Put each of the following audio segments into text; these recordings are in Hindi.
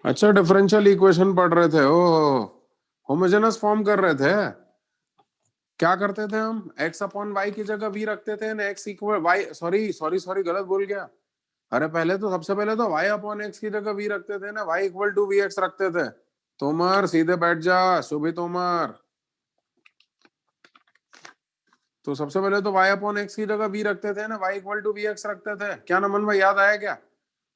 अच्छा, डिफरेंशियल इक्वेशन पढ़ रहे थे? ओ, होमोजेनस फॉर्म कर रहे थे। क्या करते थे हम? x अपॉन वाई की जगह v रखते थे ना, x equal y, sorry sorry sorry, गलत बोल गया। अरे पहले तो, सबसे पहले तो y अपॉन x की जगह v रखते थे ना, y equal to v x रखते थे। तोमर सीधे बैठ जा, शुभी तोमर। तो सबसे पहले तो y अपॉन x की जगह v रखते थे ना, y equal to v x रखते थे। क्या नमन भाई, याद आया क्या?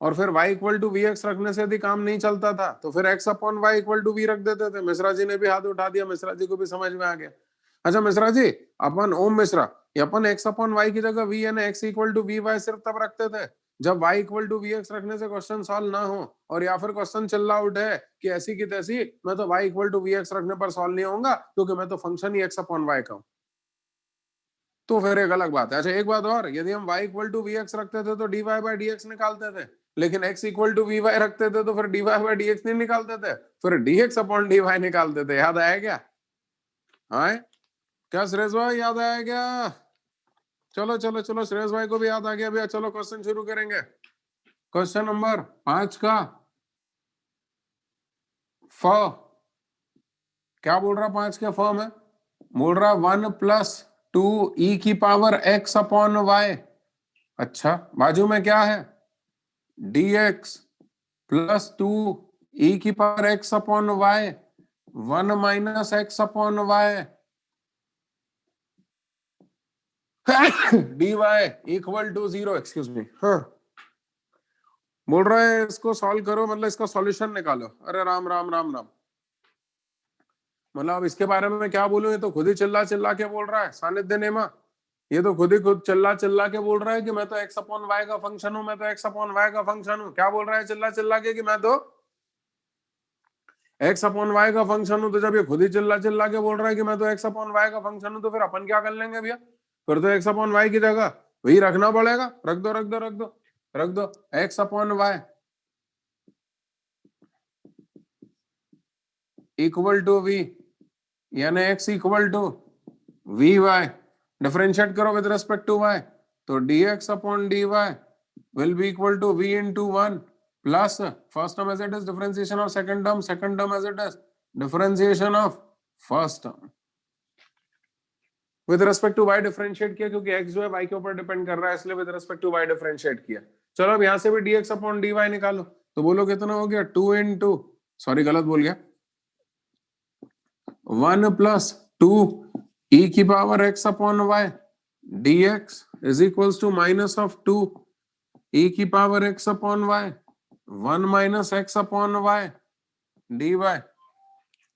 और फिर y equal to v x रखने से भी काम नहीं चलता था, तो फिर x upon y equal to v रख देते थे। मिश्रा जी ने भी हाथ उठा दिया, मिश्रा जी को भी समझ में आ गया। अच्छा मिश्रा जी, अपन ओम मिश्रा, अपन x अपॉन वाई की जगह v है ना, x equal to v y सिर्फ तब रखते थे जब y equal to v x रखने से क्वेश्चन सॉल्व ना हो, और या फिर क्वेश्चन चिल्ला रहा उठे कि ऐसी की तैसी मैं तो y equal to v x रखने पर सॉल्व नहीं होगा, क्योंकि मैं तो फंक्शन ही x अपॉन वाई का हूं। तो फिर एक अलग बात है। अच्छा एक बात और, यदि हम y equal to v x रखते थे तो dy बाई डी एक्स निकालते थे, लेकिन x equal to v y रखते थे तो फिर dy बाई डी एक्स नहीं निकालते थे, फिर dx अपॉन dy निकालते थे। याद आया क्या? हाँ, क्या सुरेश भाई, याद आया क्या? चलो चलो चलो, सुरेश भाई को भी याद आ गया भैया। चलो क्वेश्चन शुरू करेंगे। क्वेश्चन नंबर 5 का फ, क्या बोल रहा? 5 के फ में बोल रहा 1 प्लस 2 ई की पावर x अपॉन वाई। अच्छा, बाजू में क्या है? dx प्लस 2 ई की power x upon y, 1 minus x upon y dy equal to 0। Excuse me. हाँ, बोल रहा है इसको सॉल्व करो, मतलब इसका सॉल्यूशन निकालो। अरे राम राम राम राम, मतलब अब इसके बारे में क्या बोलूं? ये तो खुद ही चिल्ला चिल्ला के बोल रहा है, सानिध्य नेमा। ये तो खुद ही खुद चिल्ला चिल्ला के बोल रहा है कि मैं तो x अपॉन वाई का फंक्शन हूं, मैं तो x अपॉन वाई का फंक्शन हूं। क्या बोल रहा है चिल्ला चिल्ला के? कि मैं तो x अपॉन वाई का फंक्शन हूं। तो जब ये खुद ही चिल्ला चिल्ला के बोल रहा है कि मैं तो x अपॉन वाई का फंक्शन हूं, तो फिर अपन क्या कर लेंगे भैया? फिर तो x अपॉन वाई की जगह वही रखना पड़ेगा। रख दो रख दो रख दो रख दो, x upon y equal to v, यानी x equal to v y. Differentiate करो विद रेस्पेक्ट टू y, तो dx upon dy will be equal to v into 1 plus first term as it is, differentiation of second term as it is, differentiation of first term with respect to y differentiate किया, क्योंकि x जो है y के ऊपर डिपेंड कर रहा है, इसलिए with respect to y differentiate किया। चलो अब यहां से भी dx अपॉन dy निकालो, तो बोलो कितना हो गया? 2 into, सॉरी गलत बोल गया, 1 प्लस 2 e की power x upon y dx is equals to minus of 2 e की power x upon y, 1 minus x upon y dy।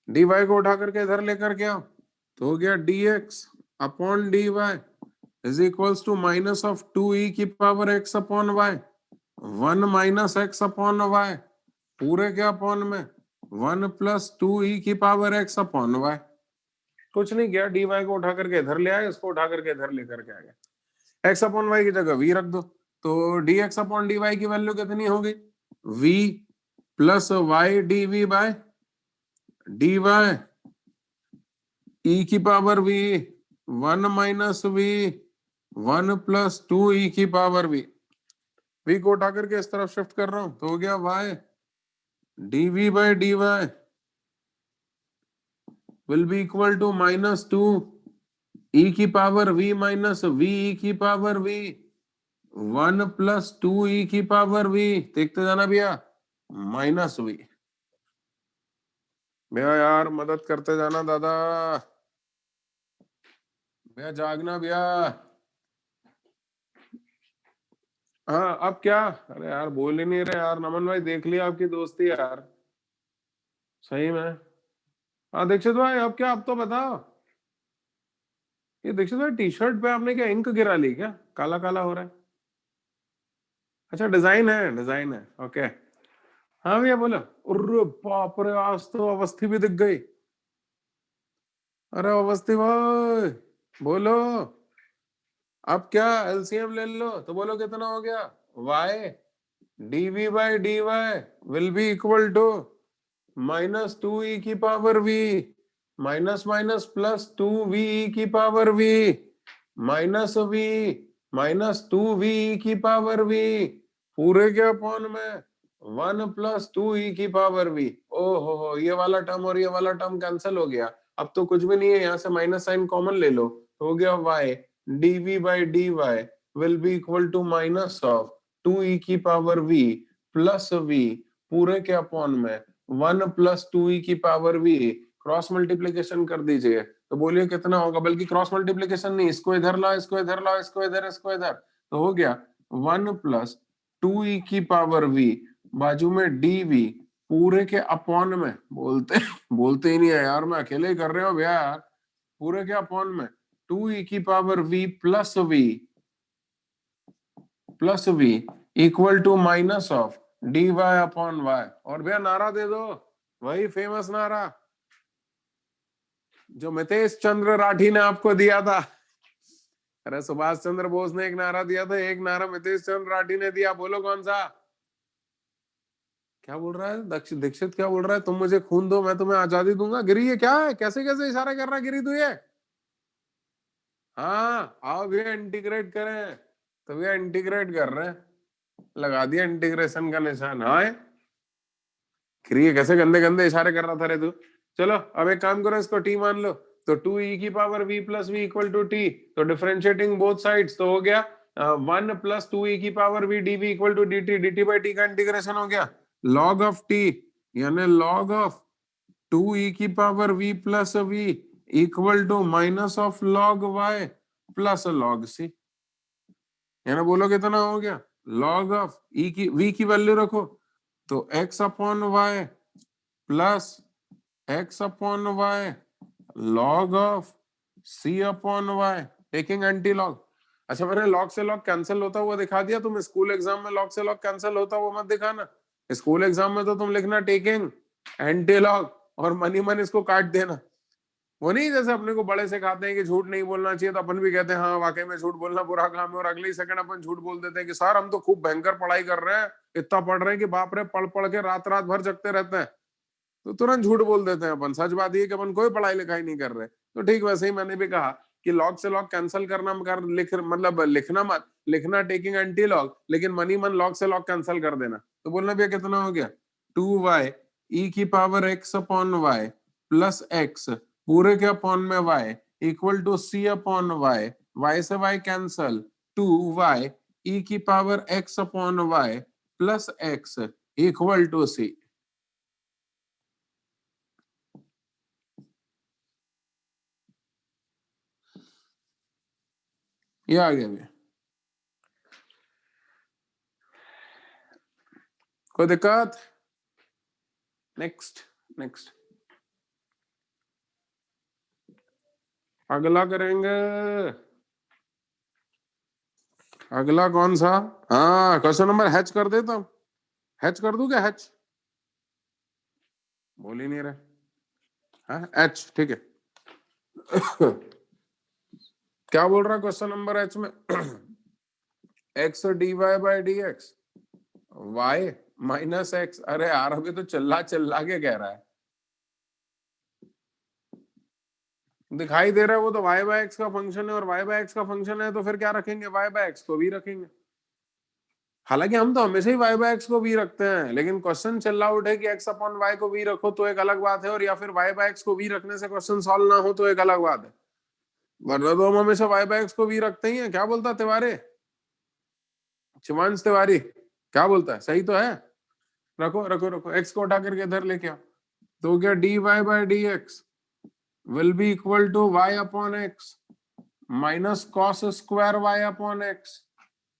dy को उठा करके इधर लेकर के आओ, तो हो गया dx upon dy is equals to minus of 2 e की power x upon y, 1 minus x upon y पूरे के अपॉन में 1 प्लस 2 e की पावर x अपॉन वाई। कुछ नहीं किया, dy को उठा करके इधर ले आए, इसको उठा करके इधर लेकर के आ गया। x अपॉन वाई की जगह v रख दो, तो dx अपॉन dy की वैल्यू कितनी होगी? v plus y dv by dy e की power v, 1 minus v, 1 plus 2 e की पावर v। v को उठा करके इस तरफ शिफ्ट कर रहा हूं, तो हो गया y dv by dy will be equal to minus 2 e की power v minus v e की पावर v, 1 प्लस 2 e की पावर v, देखते जाना भैया, माइनस v। भैया यार मदद करते जाना दादा, भैया जागना भैया। हाँ अब क्या? अरे यार बोल ही नहीं रहे यार। नमन भाई देख लिया आपकी दोस्ती यार, सही में। हाँ दीक्षित भाई, अब क्या? अब तो बताओ, ये दीक्षित भाई टी शर्ट पे आपने क्या इंक गिरा ली क्या? काला काला हो रहा है। अच्छा डिजाइन है, डिजाइन है, ओके। हाँ भैया बोलो। अरे बाप रे, आज तो अवस्थी भी दिख गई। अरे अवस्थी भाई बोलो, अब क्या? एलसीएम ले लो, तो बोलो कितना हो गया? y dv by dy will be equal to minus 2 e की power v, minus minus plus 2 v e की power v, minus v minus 2 v e की पावर v पूरे के अपॉन में 1 प्लस 2e की पावर v। ओहो हो, ये वाला टर्म और ये वाला टर्म कैंसिल हो गया। अब तो कुछ भी नहीं है, यहाँ से माइनस साइन कॉमन ले लो, हो गया y dv by dy will be equal to minus of 2e की पावर v प्लस v पूरे के अपॉन में 1 प्लस 2e की पावर v। क्रॉस मल्टीप्लीकेशन कर दीजिए तो बोलिए कितना होगा, बल्कि क्रॉस मल्टीप्लीकेशन नहीं, इसको इधर लाओ, इसको इधर लाओ, इसको इधर, इसको इधर, तो हो गया 1 प्लस 2e की पावर v बाजू में dv पूरे के अपॉन में, बोलते ही नहीं है यार, मैं अकेले ही कर रहे हो भैया यार, पूरे के अपॉन में 2e की power v plus v equal to minus of dy upon y। और भैया नारा दे दो, वही फेमस नारा जो मितेश चंद्र राठी ने आपको दिया था। अरे सुभाष चंद्र बोस ने एक नारा दिया था, एक नारा मितेश चंद्र राठी ने दिया, बोलो कौन सा? क्या बोल रहा है दीक्षित, क्या बोल रहा है? तुम मुझे खून दो मैं तुम्हें आजादी दूंगा। गिरी, ये क्या है, कैसे कैसे इशारा कर रहा है गिरी तू ये? हाँ आओ भैया इंटीग्रेट करें, तो भैया इंटीग्रेट कर रहे हैं, लगा दिया इंटीग्रेशन का निशान। हाँ गिरी, कैसे गंदे गंदे इशारे कर रहा था रे तू। चलो अब एक काम करो, इसको टी मान लो, तो 2e की power v plus v equal to t, तो डिफरेंशिएटिंग बोथ साइड्स, तो हो गया 1 प्लस 2e की power v dv equal to dt, dt by t का इंटीग्रेशन हो गया log ऑफ t, यानी log ऑफ 2e की power v plus v equal to minus of log y plus log c। यानी बोलो कितना हो गया, log ऑफ e की v की वैल्यू रखो तो x upon y plus x upon y log of c upon y taking anti log. अच्छा मैंने लॉग से लॉग कैंसिल होता हुआ दिखा दिया, तुम स्कूल एग्जाम में लॉग से लॉग कैंसिल होता हुआ मत दिखाना। स्कूल एग्जाम में तो तुम लिखना टेकिंग एंटी लॉग और मनी मन इसको काट देना। वो नहीं जैसे अपने को बड़े से खाते हैं कि झूठ नहीं बोलना चाहिए, तो अपन भी कहते हैं हाँ वाकई में झूठ बोलना बुरा काम है, और अगले ही सेकंड अपन झूठ बोल देते हैं कि सर हम तो खूब भयंकर पढ़ाई कर रहे हैं, इतना पढ़ रहे हैं कि बाप रे, पढ़ पढ़ के रात रात भर जगते रहते हैं, तो तुरंत झूठ बोल देते हैं अपन। सच बात ये कि अपन कोई पढ़ाई लिखाई नहीं कर रहे। तो ठीक वैसे ही मैंने भी कहा कि लॉग से लॉग कैंसिल करना कर लिख मतलब लिखना मत, लिखना टेकिंग एंटी लॉग, लेकिन मनी मन लॉग से लॉग कैंसिल कर देना। तो बोलना भैया कितना हो गया, 2y e की power x upon y plus x पूरे के अपॉन में y equal to c upon y से y कैंसल, 2y e की power x upon y plus x equal to c। ये आ गया भैया, कोई दिक्कत? नेक्स्ट नेक्स्ट अगला करेंगे, अगला कौन सा? हाँ क्वेश्चन नंबर हैच कर देता हूं, हैच कर दूं क्या? हैच बोल ही नहीं रहे। हाँ एच ठीक है। क्या बोल रहा क्वेश्चन नंबर एच में? X D Y by D x y minus x. अरे यार अभी तो चिल्ला चिल्ला के कह रहा है, दिखाई दे रहा है वो तो y बाय एक्स का फंक्शन है, और y बाय एक्स का फंक्शन है तो फिर क्या रखेंगे, y बाय एक्स को भी रखेंगे। हालांकि हम तो हमेशा ही y बाय एक्स को भी रखते हैं, लेकिन क्वेश्चन चल रहा उठे कि x अपॉन y को भी रखो तो एक अलग बात है, और या फिर y बाय एक्स को भी रखने से क्वेश्चन सॉल्व ना हो तो एक अलग बात है, वरना तो हम हमेशा y बाय एक्स को भी रखते ही हैं। क्या बोलता तिवारी, शिवांश तिवारी क्या बोलता है, सही तो है? रखो रखो रखो, x को उठा करके इधर लेके आओ, तो क्या dy by dx will be equal to y upon x minus cos square y upon x।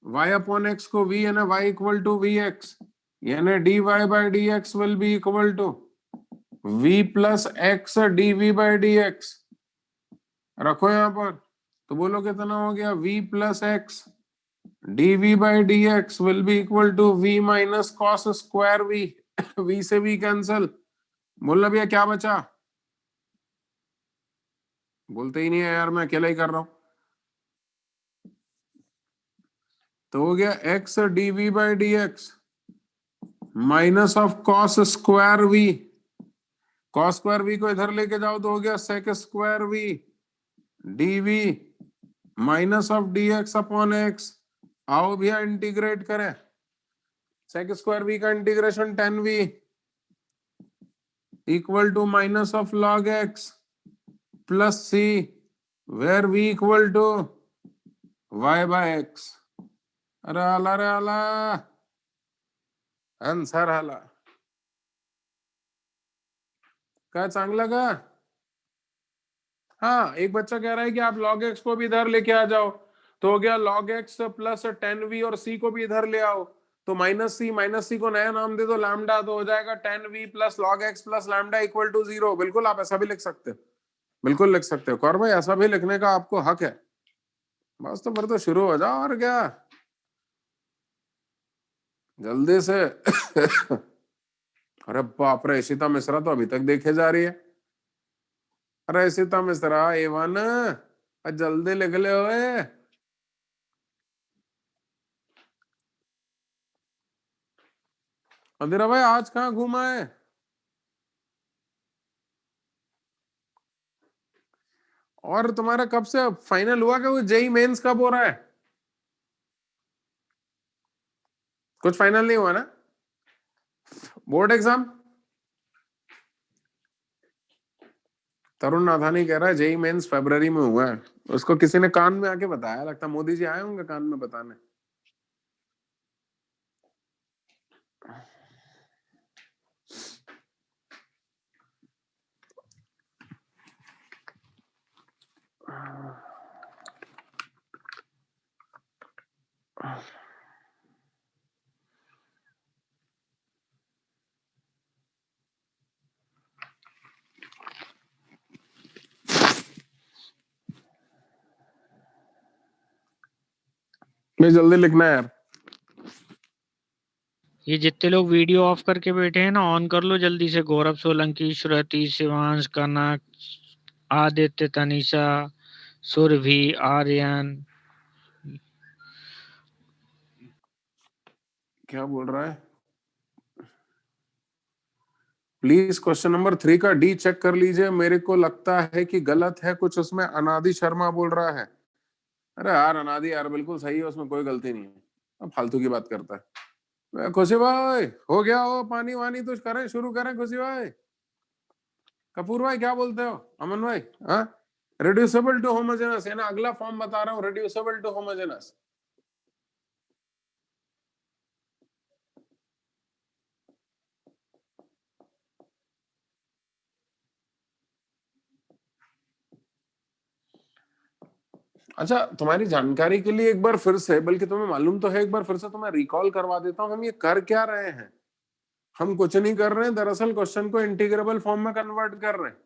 y upon x को v यानी y equal to vx, यानी dy by dx will be equal to v plus x dv by dx। रखो यहां पर, तो बोलो कितना हो गया, v plus x dv by dx will be equal to v minus cos square v। v से v कैंसल, बोलना भैया क्या बचा? बोलते ही नहीं है यार, मैं अकेला ही कर रहा हूं। तो हो गया x dv by dx minus of cos square v, cos square v को इधर लेके जाओ तो हो गया sec square v dv minus of dx upon x। आओ भैया इंटीग्रेट करें, सेक स्क्वायर वी का integration 10v equal to minus of log x plus c where v equal to y by x. अरे आला रे आला, आंसर आला. क्या चांगला का? हाँ, एक बच्चा कह रहा है कि आप log x को भी इधर लेके आ जाओ, तो हो गया log x प्लस 10v और c को भी इधर ले आओ, तो माइनस सी को नया नाम दे दो लैम्डा, तो हो जाएगा 10v plus log x plus lambda equal to 0. बिल्कुल आप ऐसा भी लिख सकते हो, बिल्कुल लिख सकते हो कौर भाई, ऐसा भी लिखने का आपको हक है. बस तो फिर तो शुरू हो जाओ, और क्या जल्दी से. अरे बाप रे, इशिता मिश्रा तो अभी तक देखे जा रही है. अरे इशिता मिश्रा A1 जल्दी लिख ले ओए. अंधेरा भाई आज कहाँ घूमा है? और तुम्हारा कब से फाइनल हुआ? क्या जेई मेंस कब हो रहा है? कुछ फाइनल नहीं हुआ ना? Board exam? तरुण नाथानी कह रहा है जेई मेंस फरवरी में हुआ है. उसको किसी ने कान में आके बताया, लगता मोदी जी आए होंगे कान में बताने. मैं जल्दी लिखना है यार. ये जितने लोग वीडियो ऑफ करके बैठे हैं ना, ऑन कर लो जल्दी से. गौरव सोलंकी, श्रुति, शिवांश, कनक, आदित्य, तनिषा, सुरभि, आर्यन. क्या बोल रहा है? प्लीज क्वेश्चन नंबर 3 का डी चेक कर लीजिए, मेरे को लगता है कि गलत है कुछ उसमें. अनादि शर्मा बोल रहा है. अरे यार अनादि यार बिल्कुल सही है, उसमें कोई गलती नहीं है. अब फालतू की बात करता है. खुशी भाई हो गया हो, पानी वानी तो करें, शुरू करें खुशी भाई. कपूर भाई क्या बोलते हो? अमन भाई हाँ, रिड्यूसिबल टू होमोजेनस है ना, अगला फॉर्म बता रहा हूँ, रिड्यूसिबल टू होमोजेनस. अच्छा तुम्हारी जानकारी के लिए एक बार फिर से, बल्कि तुम्हें मालूम तो है, एक बार फिर से तुम्हें रिकॉल करवा देता हूँ हम ये कर क्या रहे हैं. हम कुछ नहीं कर रहे हैं, दरअसल क्वेश्चन को इंटीग्रेबल फॉर्म में कन्वर्ट कर रहे हैं.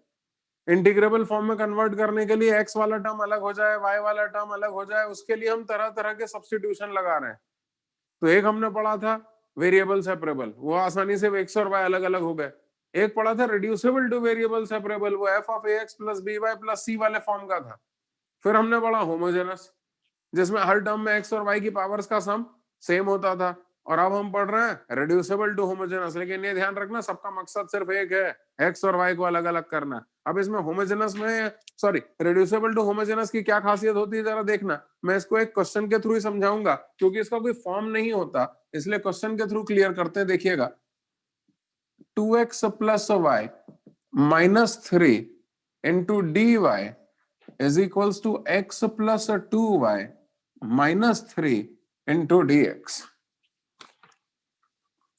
इंटीग्रेबल फॉर्म में कन्वर्ट करने के लिए एक्स वाला टर्म अलग हो जाए, वाई वाला टर्म अलग हो जाए, उसके लिए हम तरह तरह के सब्स्टिट्यूशन लगा रहे हैं. तो एक हमने पढ़ा था वेरिएबल सेपरेबल, वो आसानी से एक्स और वाई अलग अलग हो गए. एक पढ़ा था रिड्यूसिबल टू वेरिएबल सेपरेबल, वो F of X plus B Y plus C वाले फॉर्म का था. फिर हमने पढ़ा होमोजेनस, जिसमें हर टर्म में एक्स और वाई की पावर्स का सम सेम होता था. और अब हम पढ़ रहे हैं रिड्यूसिबल टू होमोजेनस, लेकिन ये ध्यान रखना सबका मकसद सिर्फ एक है, एक्स और वाई को अलग अलग करना. अब इसमें होमोजेनस में, सॉरी, रिड्यूसिबल टू होमोजेनस की क्या खासियत होती है जरा देखना. मैं इसको एक क्वेश्चन के थ्रू ही समझाऊंगा, क्योंकि इसका कोई फॉर्म नहीं होता, इसलिए क्वेश्चन के थ्रू क्लियर करते हैं. देखिएगा, 2x plus y minus 3 into d y is equals to x plus 2y minus 3 into dx.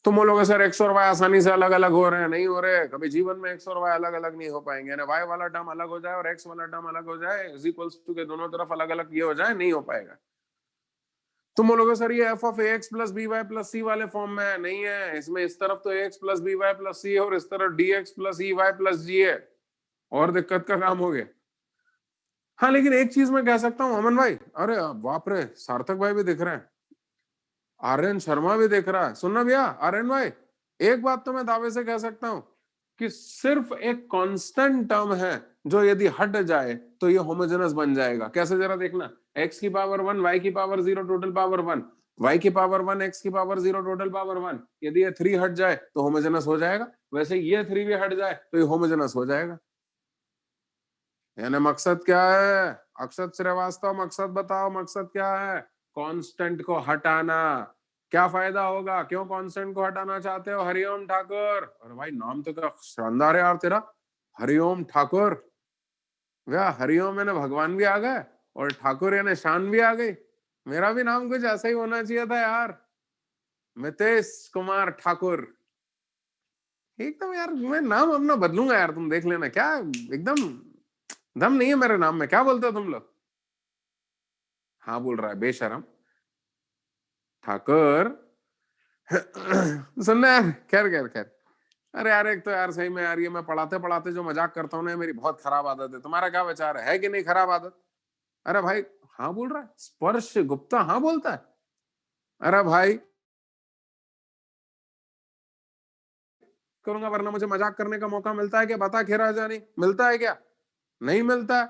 तुम बोलोगे सर x और y आसानी से अलग अलग हो रहे हैं. नहीं हो रहे, कभी जीवन में x और y अलग अलग नहीं हो पाएंगे. यानी y वाला टर्म अलग हो जाए और x वाला टर्म अलग हो जाए, is equals to के दोनों तरफ अलग अलग ये हो जाए, नहीं हो पाएगा. तुम बोलोगे सर ये f of ax plus B Y plus C वाले फॉर्म में है. नहीं है, इसमें इस तरफ तो ax plus B Y plus C है और इस तरफ dx plus E Y plus G है, और दिक्कत का काम हो गया. हाँ लेकिन एक चीज मैं कह सकता हूँ अमन भाई, अरे बाप रे, सार्थक भाई भी दिख रहे हैं, आर्यन शर्मा भी दिख रहा है. सुनना भैया आर्यन भाई, एक बात तो मैं दावे से कह सकता हूँ कि सिर्फ एक कांस्टेंट टर्म है जो यदि हट जाए तो ये होमोजेनस बन जाएगा. कैसे जरा देखना, x की पावर 1 y की पावर 0 टोटल पावर 1, y की पावर 1 x की पावर 0 टोटल पावर 1, यदि ये 3 हट जाए तो होमोजेनस हो जाएगा. वैसे ये 3 भी हट जाए तो ये होमोजेनस हो जाएगा. यानी मकसद क्या है? अक्षत श्रीवास्तव, मकसद बताओ, मकसद क्या है? कांस्टेंट को हटाना. क्या फायदा होगा, क्यों कांस्टेंट को हटाना चाहते हो हरिओम ठाकुर? अरे भाई नाम तो क्या शानदार है यार तेरा, हरिओम ठाकुर। भैया हरिओम यानी भगवान भी आ गए और ठाकुर यानी शान भी आ गई। मेरा भी नाम कुछ ऐसा ही होना चाहिए था यार, मितेश कुमार ठाकुर। एकदम यार मैं नाम अपना बदलूंगा यार, तुम देख लेना। क्या एकदम दम नहीं है मेरे नाम में, क्या बोलते हो तुम लोग? हाँ बोल रहा है बेशरम ठाकुर। सुनना यार, खैर खैर खैर। अरे यार एक तो यार सही में यार, ये मैं पढ़ाते पढ़ाते जो मजाक करता हूँ ना, ये मेरी बहुत खराब आदत है। तुम्हारा क्या विचार है कि नहीं खराब आदत? अरे भाई हाँ बोल रहा है, स्पर्श गुप्ता हाँ बोलता है। अरे भाई करूंगा, वरना मुझे मजाक करने का मौका मिलता है क्या? बता खेरा जानी, मिलता है क्या? नहीं मिलता है।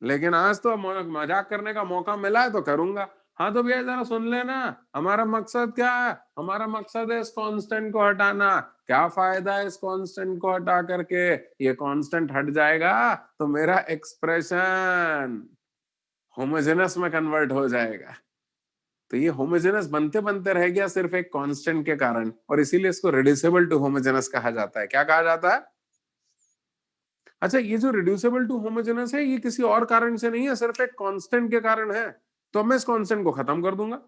लेकिन आज तो मजाक करने का मौका मिला है तो करूंगा। हाँ तो भैया जरा सुन लेना, हमारा मकसद क्या है? हमारा मकसद है इस कांस्टेंट को हटाना। क्या फायदा है इस कांस्टेंट को हटा करके? ये कांस्टेंट हट जाएगा तो मेरा एक्सप्रेशन होमोजेनस में कन्वर्ट हो जाएगा। तो ये होमोजेनस बनते बनते रह गया सिर्फ एक कांस्टेंट के कारण, और इसीलिए इसको रिड्यूसिबल टू होमोजेनस कहा जाता है। क्या कहा जाता है? अच्छा, ये जो रिड्यूसिबल टू होमोजेनस है, ये किसी और कारण से नहीं है, सिर्फ एक कांस्टेंट के कारण है। तो मैं इस कांस्टेंट को खत्म कर दूंगा।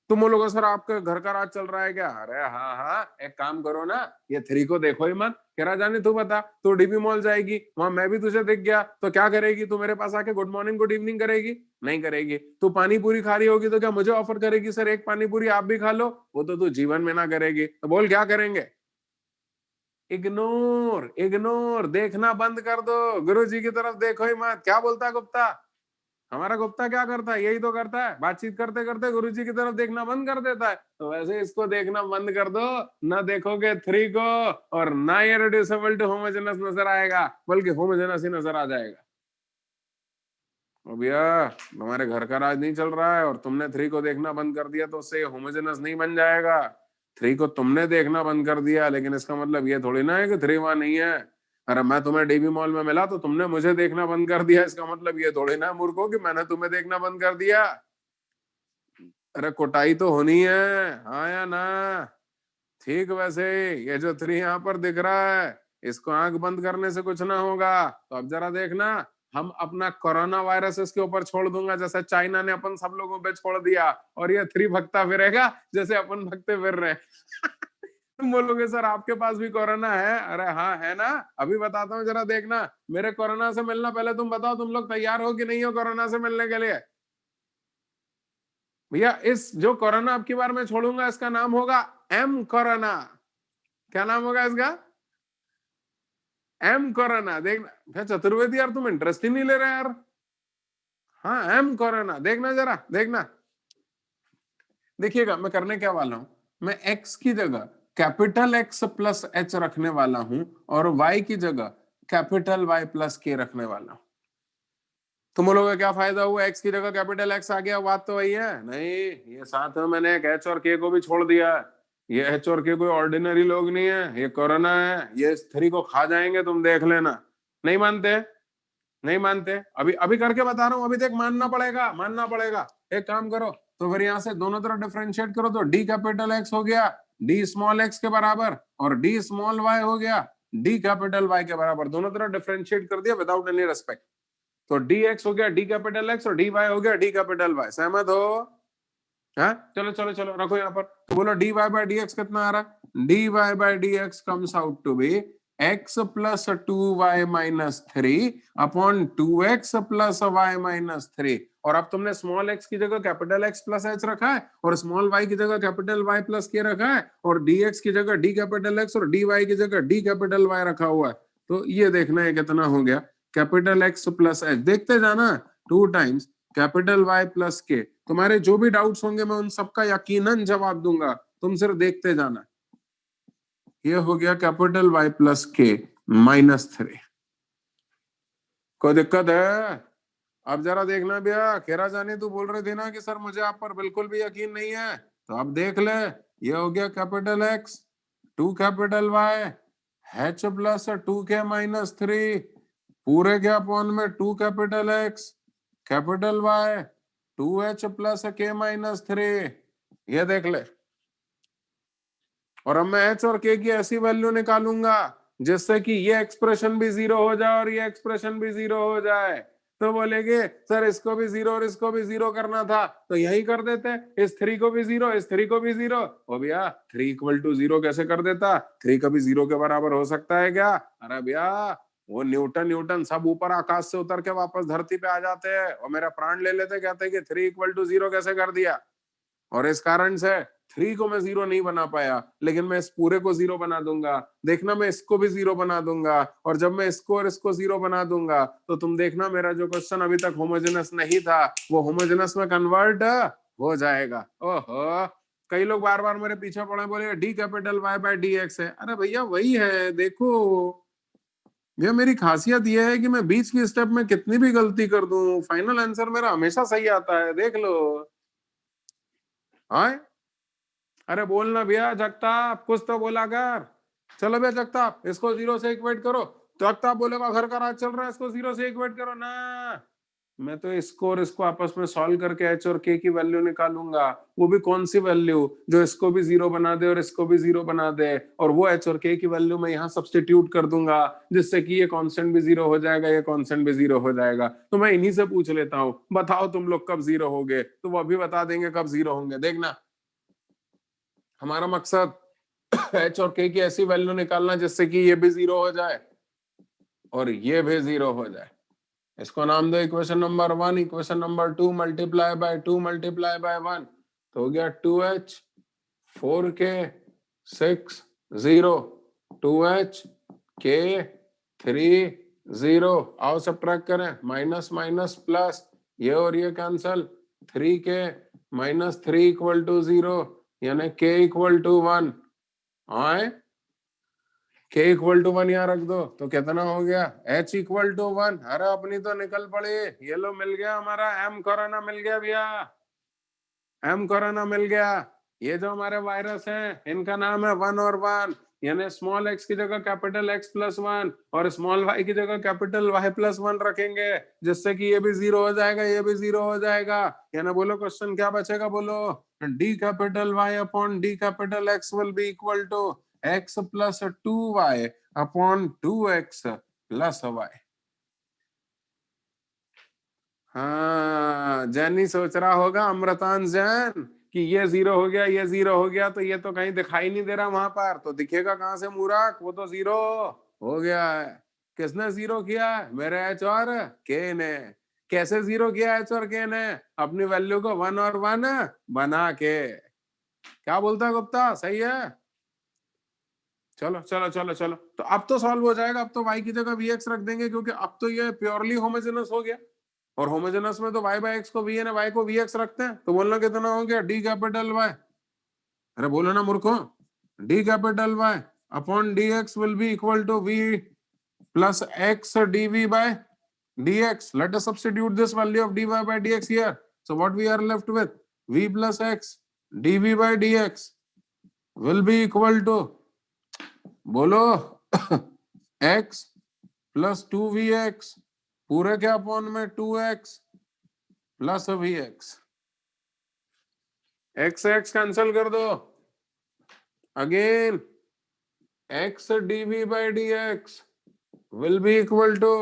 तुम बोलोगे सर आपके घर का राज चल रहा है क्या? अरे हाँ हाँ, एक काम करो ना, ये 3 को देखो ही मत। कह रहा जाने तू बता, तू डीबी मॉल जाएगी, वहां मैं भी तुझे दिख गया तो क्या करेगी? तू मेरे पास आके गुड मॉर्निंग गुड इवनिंग करेगी? नहीं करेगी। तू पानी पूरी खा रही होगी तो क्या मुझे ऑफर करेगी सर एक पानी पूरी आप भी खा लो? वो तो तू जीवन में ना करेगी। तो बोल क्या करेंगे? इग्नोर इग्नोर, देखना बंद कर दो, गुरु जी की तरफ देखो ही मत। क्या बोलता है गुप्ता? हमारा गुप्ता क्या करता है? यही तो करता है, बातचीत करते करते गुरु जी की तरफ देखना बंद कर देता है। तो वैसे इसको देखना बंद कर दो, ना देखोगे 3 को, और ना ये रिड्यूसिबल टू होमोजेनस नजर आएगा, बल्कि होमोजेनस ही नजर आ जाएगा। और भैया तुम्हारे घर का राज नहीं चल रहा है और तुमने 3 को देखना बंद कर दिया तो उससे होमोजेनस नहीं बन जाएगा। 3 को तुमने देखना बंद कर दिया, लेकिन इसका मतलब ये थोड़ी ना है कि 3 वहां नहीं है। अरे मैं तुम्हें डीबी मॉल में मिला तो तुमने मुझे देखना बंद कर दिया, इसका मतलब ये थोड़ी ना मूर्खों कि मैंने तुम्हें देखना बंद कर दिया। अरे कुटाई तो होनी है, हाँ या ना? ठीक। वैसे ये जो 3 यहाँ पर दिख रहा है, इसको आंख बंद करने से कुछ ना होगा। तो अब जरा देखना, हम अपना कोरोना वायरस इसके ऊपर छोड़ दूंगा, जैसे चाइना ने अपन सब लोगों पे छोड़ दिया, और ये 3 भगता फिरेगा जैसे अपन भगते फिर रहे हैं। तुम बोलोगे सर आपके पास भी कोरोना है? अरे हाँ है ना, अभी बताता हूँ जरा देखना। मेरे कोरोना से मिलना, पहले तुम बताओ तुम लोग तैयार हो कि नहीं हो कोरोना से मिलने के लिए? भैया इस जो कोरोना अब की बार मैं छोड़ूंगा, इसका नाम होगा एम कोरोना। क्या नाम होगा इसका? एम कोरोना। देखना चतुर्वेदी यार, तुम इंटरेस्ट ही नहीं ले रहे यार। हाँ एम कोरोना, देखना जरा देखना। देखिएगा मैं करने क्या वाला हूं, मैं एक्स की जगह कैपिटल एक्स प्लस एच रखने वाला हूं, और वाई की जगह कैपिटल वाई प्लस के रखने वाला हूं। तुम बोलोगे क्या फायदा हुआ, एक्स की जगह कैपिटल एक्स आ गया? बात तो वही है। नहीं, ये साथ में मैंने एक एच और के को भी छोड़ दिया है। ये एच और के कोई ऑर्डिनरी लोग नहीं है, ये कोरोना है। ये इस 3 को खा जाएंगे, तुम देख लेना। नहीं मानते? नहीं मानते? अभी अभी करके बता रहा हूं, अभी देख, मानना पड़ेगा मानना पड़ेगा। एक काम करो, तो फिर यहाँ से दोनों तरफ डिफरेंशिएट करो, तो डी कैपिटल एक्स हो गया डी स्मॉल एक्स के बराबर, और डी स्मॉल वाई हो गया डी कैपिटल वाई के बराबर। दोनों तरफ डिफरेंशिएट कर दिया विदाउट एनी रेस्पेक्ट। तो डी एक्स हो गया डी कैपिटल एक्स, और डी वाई हो गया डी कैपिटल वाई। सहमत हो? हाँ चलो चलो चलो रखो यहाँ पर। तो बोलो d Y by D x कितना आ रहा है? D Y by D x comes out to be x plus 2y minus 3 upon 2x plus y minus 3। और अब तुमने स्मॉल एक्स की जगह कैपिटल एक्स प्लस एच रखा है, और स्मॉल वाई की जगह कैपिटल वाई प्लस के रखा है, और डी एक्स की जगह डी कैपिटल एक्स और डी वाई की जगह डी कैपिटल वाई रखा हुआ है। तो ये देखना है कितना हो गया, कैपिटल एक्स प्लस एच। देखते जाना, 2 टाइम्स कैपिटल वाई प्लस के। तुम्हारे जो भी डाउट्स होंगे मैं उन सबका यकीनन जवाब दूंगा, तुम सिर्फ देखते जाना। ये हो गया capital Y plus k minus 3। कोई दिक्कत है? अब जरा देखना भैया, खेरा जानी तू बोल रहे थे ना कि सर मुझे आप पर बिल्कुल भी यकीन नहीं है, तो अब देख ले। ये हो गया capital x 2 capital y h plus 2 k minus 3 पूरे के अपॉन में 2 capital x capital y 2h plus k minus 3। ये देख ले, और अब मैं एच और के की ऐसी वैल्यू निकालूंगा जिससे कि ये एक्सप्रेशन भी जीरो हो जाए और ये एक्सप्रेशन भी जीरो हो जाए। तो बोलेगे सर इसको भी जीरो और इसको भी जीरो करना था, तो यही कर देते, इस थ्री को भी जीरो इस थ्री को भी जीरो। ओ भैया थ्री इक्वल टू जीरो कैसे कर देता? थ्री कभी जीरो के बराबर हो सकता है क्या? अरे भैया वो न्यूटन न्यूटन सब ऊपर आकाश से उतर के वापस धरती पे आ जाते हैं और मेरा प्राण ले लेते, कहते हैं कि थ्री इक्वल टू जीरो कैसे कर दिया। और इस कारण से थ्री को मैं जीरो नहीं बना पाया, लेकिन मैं इस पूरे को जीरो बना दूंगा। देखना मैं इसको भी जीरो बना दूंगा, और जब मैं इसको और इसको जीरो बना दूंगा तो तुम देखना मेरा जो क्वेश्चन अभी तक होमोजेनस नहीं था वो होमोजेनस में कन्वर्ट हो जाएगा। ओहो, कई लोग बार बार मेरे पीछे पड़े, बोले d capital y by d x है। अरे भैया वही है, देखो ये मेरी खासियत ये है कि मैं बीच की स्टेप में कितनी भी गलती कर दूं फाइनल आंसर मेरा हमेशा सही आता है, देख लो। हाँ अरे बोलना भैया जगताप, कुछ तो बोला कर। चलो भैया जगताप इसको जीरो से इक्वेट करो। जगताप बोलेगा घर का राज चल रहा है, इसको जीरो से इक्वेट करो ना। मैं तो इसको और इसको आपस में सॉल्व करके एच और के की वैल्यू निकालूंगा। वो भी कौन सी वैल्यू जो इसको भी जीरो बना दे और इसको भी जीरो बना दे, और वो एच और के की वैल्यू मैं यहाँ सब्स्टिट्यूट कर दूंगा जिससे कि ये कांस्टेंट भी जीरो हो जाएगा, ये कांस्टेंट भी जीरो हो जाएगा। तो मैं इन्हीं से पूछ लेता हूँ, बताओ तुम लोग कब जीरो होगे, तो वो अभी बता देंगे कब जीरो होंगे, देखना। हमारा मकसद एच और के की ऐसी वैल्यू निकालना जिससे कि ये भी जीरो हो जाए और ये भी जीरो हो जाए। इसको नाम दो equation number 1, equation number 2 multiply by 2 multiply by 1, तो हो गया 2h 4k 6 0 2h k 3 0। आओ सब्ट्रैक्ट करें, माइनस माइनस प्लस, ये और ये cancel, 3k minus 3 equal to 0, यानी k इक्वल टू 1। आए k इक्वल टू 1 यहाँ रख दो तो कितना हो गया, h इक्वल टू 1। अरे अपनी तो निकल पड़ी, ये लो मिल गया हमारा m कोरोना मिल गया भैया, m कोरोना मिल गया। ये जो हमारे वायरस हैं इनका नाम है 1 और 1, यानी स्मॉल x की जगह कैपिटल x प्लस 1 और स्मॉल y की जगह कैपिटल y प्लस 1 रखेंगे, जिससे कि ये भी जीरो हो जाएगा, ये भी जीरो हो जाएगा। यानी बोलो क्वेश्चन क्या बचेगा, बोलो d capital y upon d capital x will be equal to x plus 2y upon 2x plus y। हाँ जैनी सोच रहा होगा अमृतांश जैन कि ये जीरो हो गया, ये जीरो हो गया, तो ये तो कहीं दिखाई नहीं दे रहा वहां पर, तो दिखेगा कहां से मूर्ख, वो तो जीरो हो गया है। किसने जीरो किया? मेरे एच और के ने। कैसे जीरो किया एच और के ने? अपनी वैल्यू को 1 और 1 बना के। क्या बोलता है गुप्ता, सही है? चलो चलो चलो चलो, तो अब तो सॉल्व हो जाएगा। अब तो y की जगह vx रख देंगे क्योंकि अब तो ये प्योरली होमोजेनस हो गया, और होमोजेनस में तो y बाय x को v है, y को vx रखते हैं, तो बोलना कितना हो गया, d कैपिटल y। अरे बोलो ना मूर्खों, d capital y upon dx will be equal to v plus x dv by dx। Let us substitute this value of dy by dx here, so what we are left with, v plus x dv by dx will be equal to, बोलो x प्लस 2vx पूरे के अपॉन में 2x plus vx। x x cancel कर दो, again x dv by dx will be equal to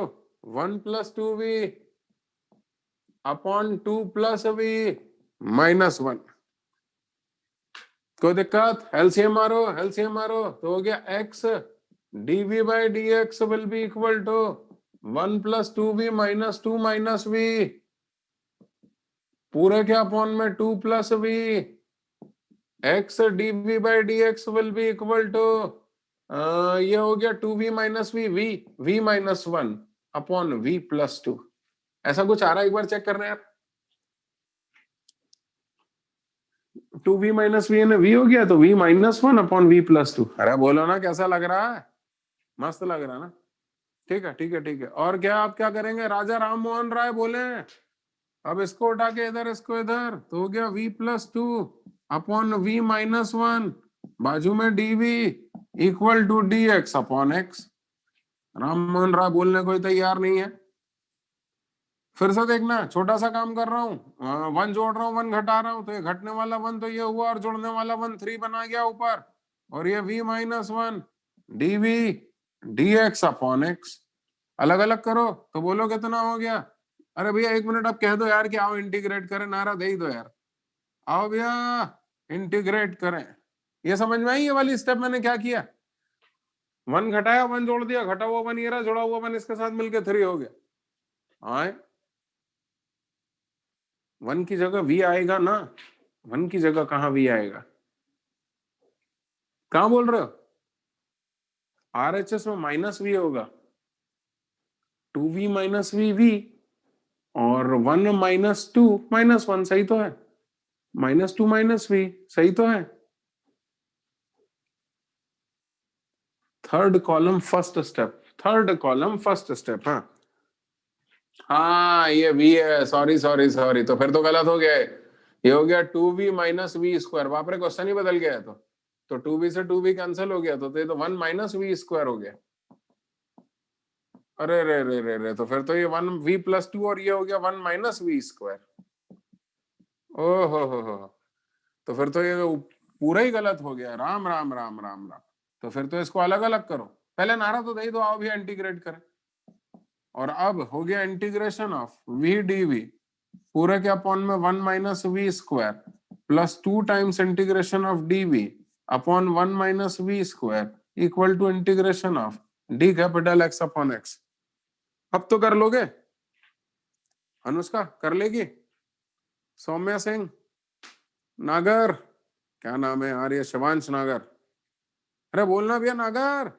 1 plus 2v upon 2 plus v minus 1। कोई दिक्कत? एलसीएम मारो, एलसीएम मारो, तो हो गया x dv by dx will be equal to 1 plus 2v minus 2 minus v पूरे के अपॉन में 2 plus v। x dv by dx will be equal to ये हो गया 2v minus v minus 1 upon v plus 2। ऐसा कुछ आ रहा है, एक बार चेक करना यार। 2v माइनस वी v हो गया, तो v minus 1 upon v plus 2। अरे बोलो ना कैसा लग रहा है, मस्त लग रहा है ना? ठीक है ठीक है ठीक है। और क्या आप क्या करेंगे, राजा राम मोहन राय बोले, अब इसको उठा के इधर इसको इधर, तो हो गया v plus 2 upon v minus 1 बाजू में dv equal to dx upon x। Ram Mohan Roy बोलने कोई तैयार नहीं है। फिर से देखना, छोटा सा काम कर रहा हूँ, 1 जोड़ रहा हूँ 1 घटा रहा हूँ, तो ये घटने वाला 1 तो ये हुआ और जोड़ने वाला 1 3 बना गया ऊपर। और ये v minus 1 dv dx upon x। अलग अलग करो तो बोलो कितना हो गया। अरे भैया 1 मिनट आप कह दो यार कि आओ इंटीग्रेट करें, नारा दे ही दो यार, आओ भैया इंटीग्रेट करें। ये समझ में आई ये वाली स्टेप मैंने क्या किया, 1 घटाया 1 जोड़ दिया, घटा हुआ 1 ये रहा, जोड़ा हुआ 1 इसके साथ मिलकर 3 हो गया। हाँ 1 की जगह v आएगा ना, 1 की जगह कहाँ v आएगा, कहाँ बोल रहे हो, RHS में माइनस v होगा, 2v माइनस v और 1 माइनस 2 माइनस 1 सही तो है, -2 माइनस v सही तो है। Third column first step, third column first step. हाँ हाँ ये v है, सॉरी सॉरी सॉरी, तो फिर तो गलत हो गया है, ये हो गया 2v माइनस v स्क्वायर। बाप रे क्वेश्चन ही बदल गया है, तो 2v से 2v कैंसिल हो गया, तो ये तो 1 माइनस v स्क्वायर हो गया। अरे रे रे रे रे, तो फिर तो ये 1v प्लस 2 और ये हो गया 1 माइनस v स्क्वायर। ओहो हो, तो फिर तो ये पूरा ही गलत हो गया। राम राम राम राम राम। तो फिर तो इसको अलग अलग करो, पहले नारा तो दे दो, आओ भी इंटीग्रेट करें। और अब हो गया इंटीग्रेशन ऑफ v dv पूरे के अपॉन में 1 minus v square plus 2 times integration of dv upon 1 minus v square equal to integration of d capital x upon x। अब तो कर लोगे, अनुष्का कर लेगी, सौम्या सिंह नागर, क्या नाम है यार ये, शिवांश नागर, अरे बोलना भैया नागर।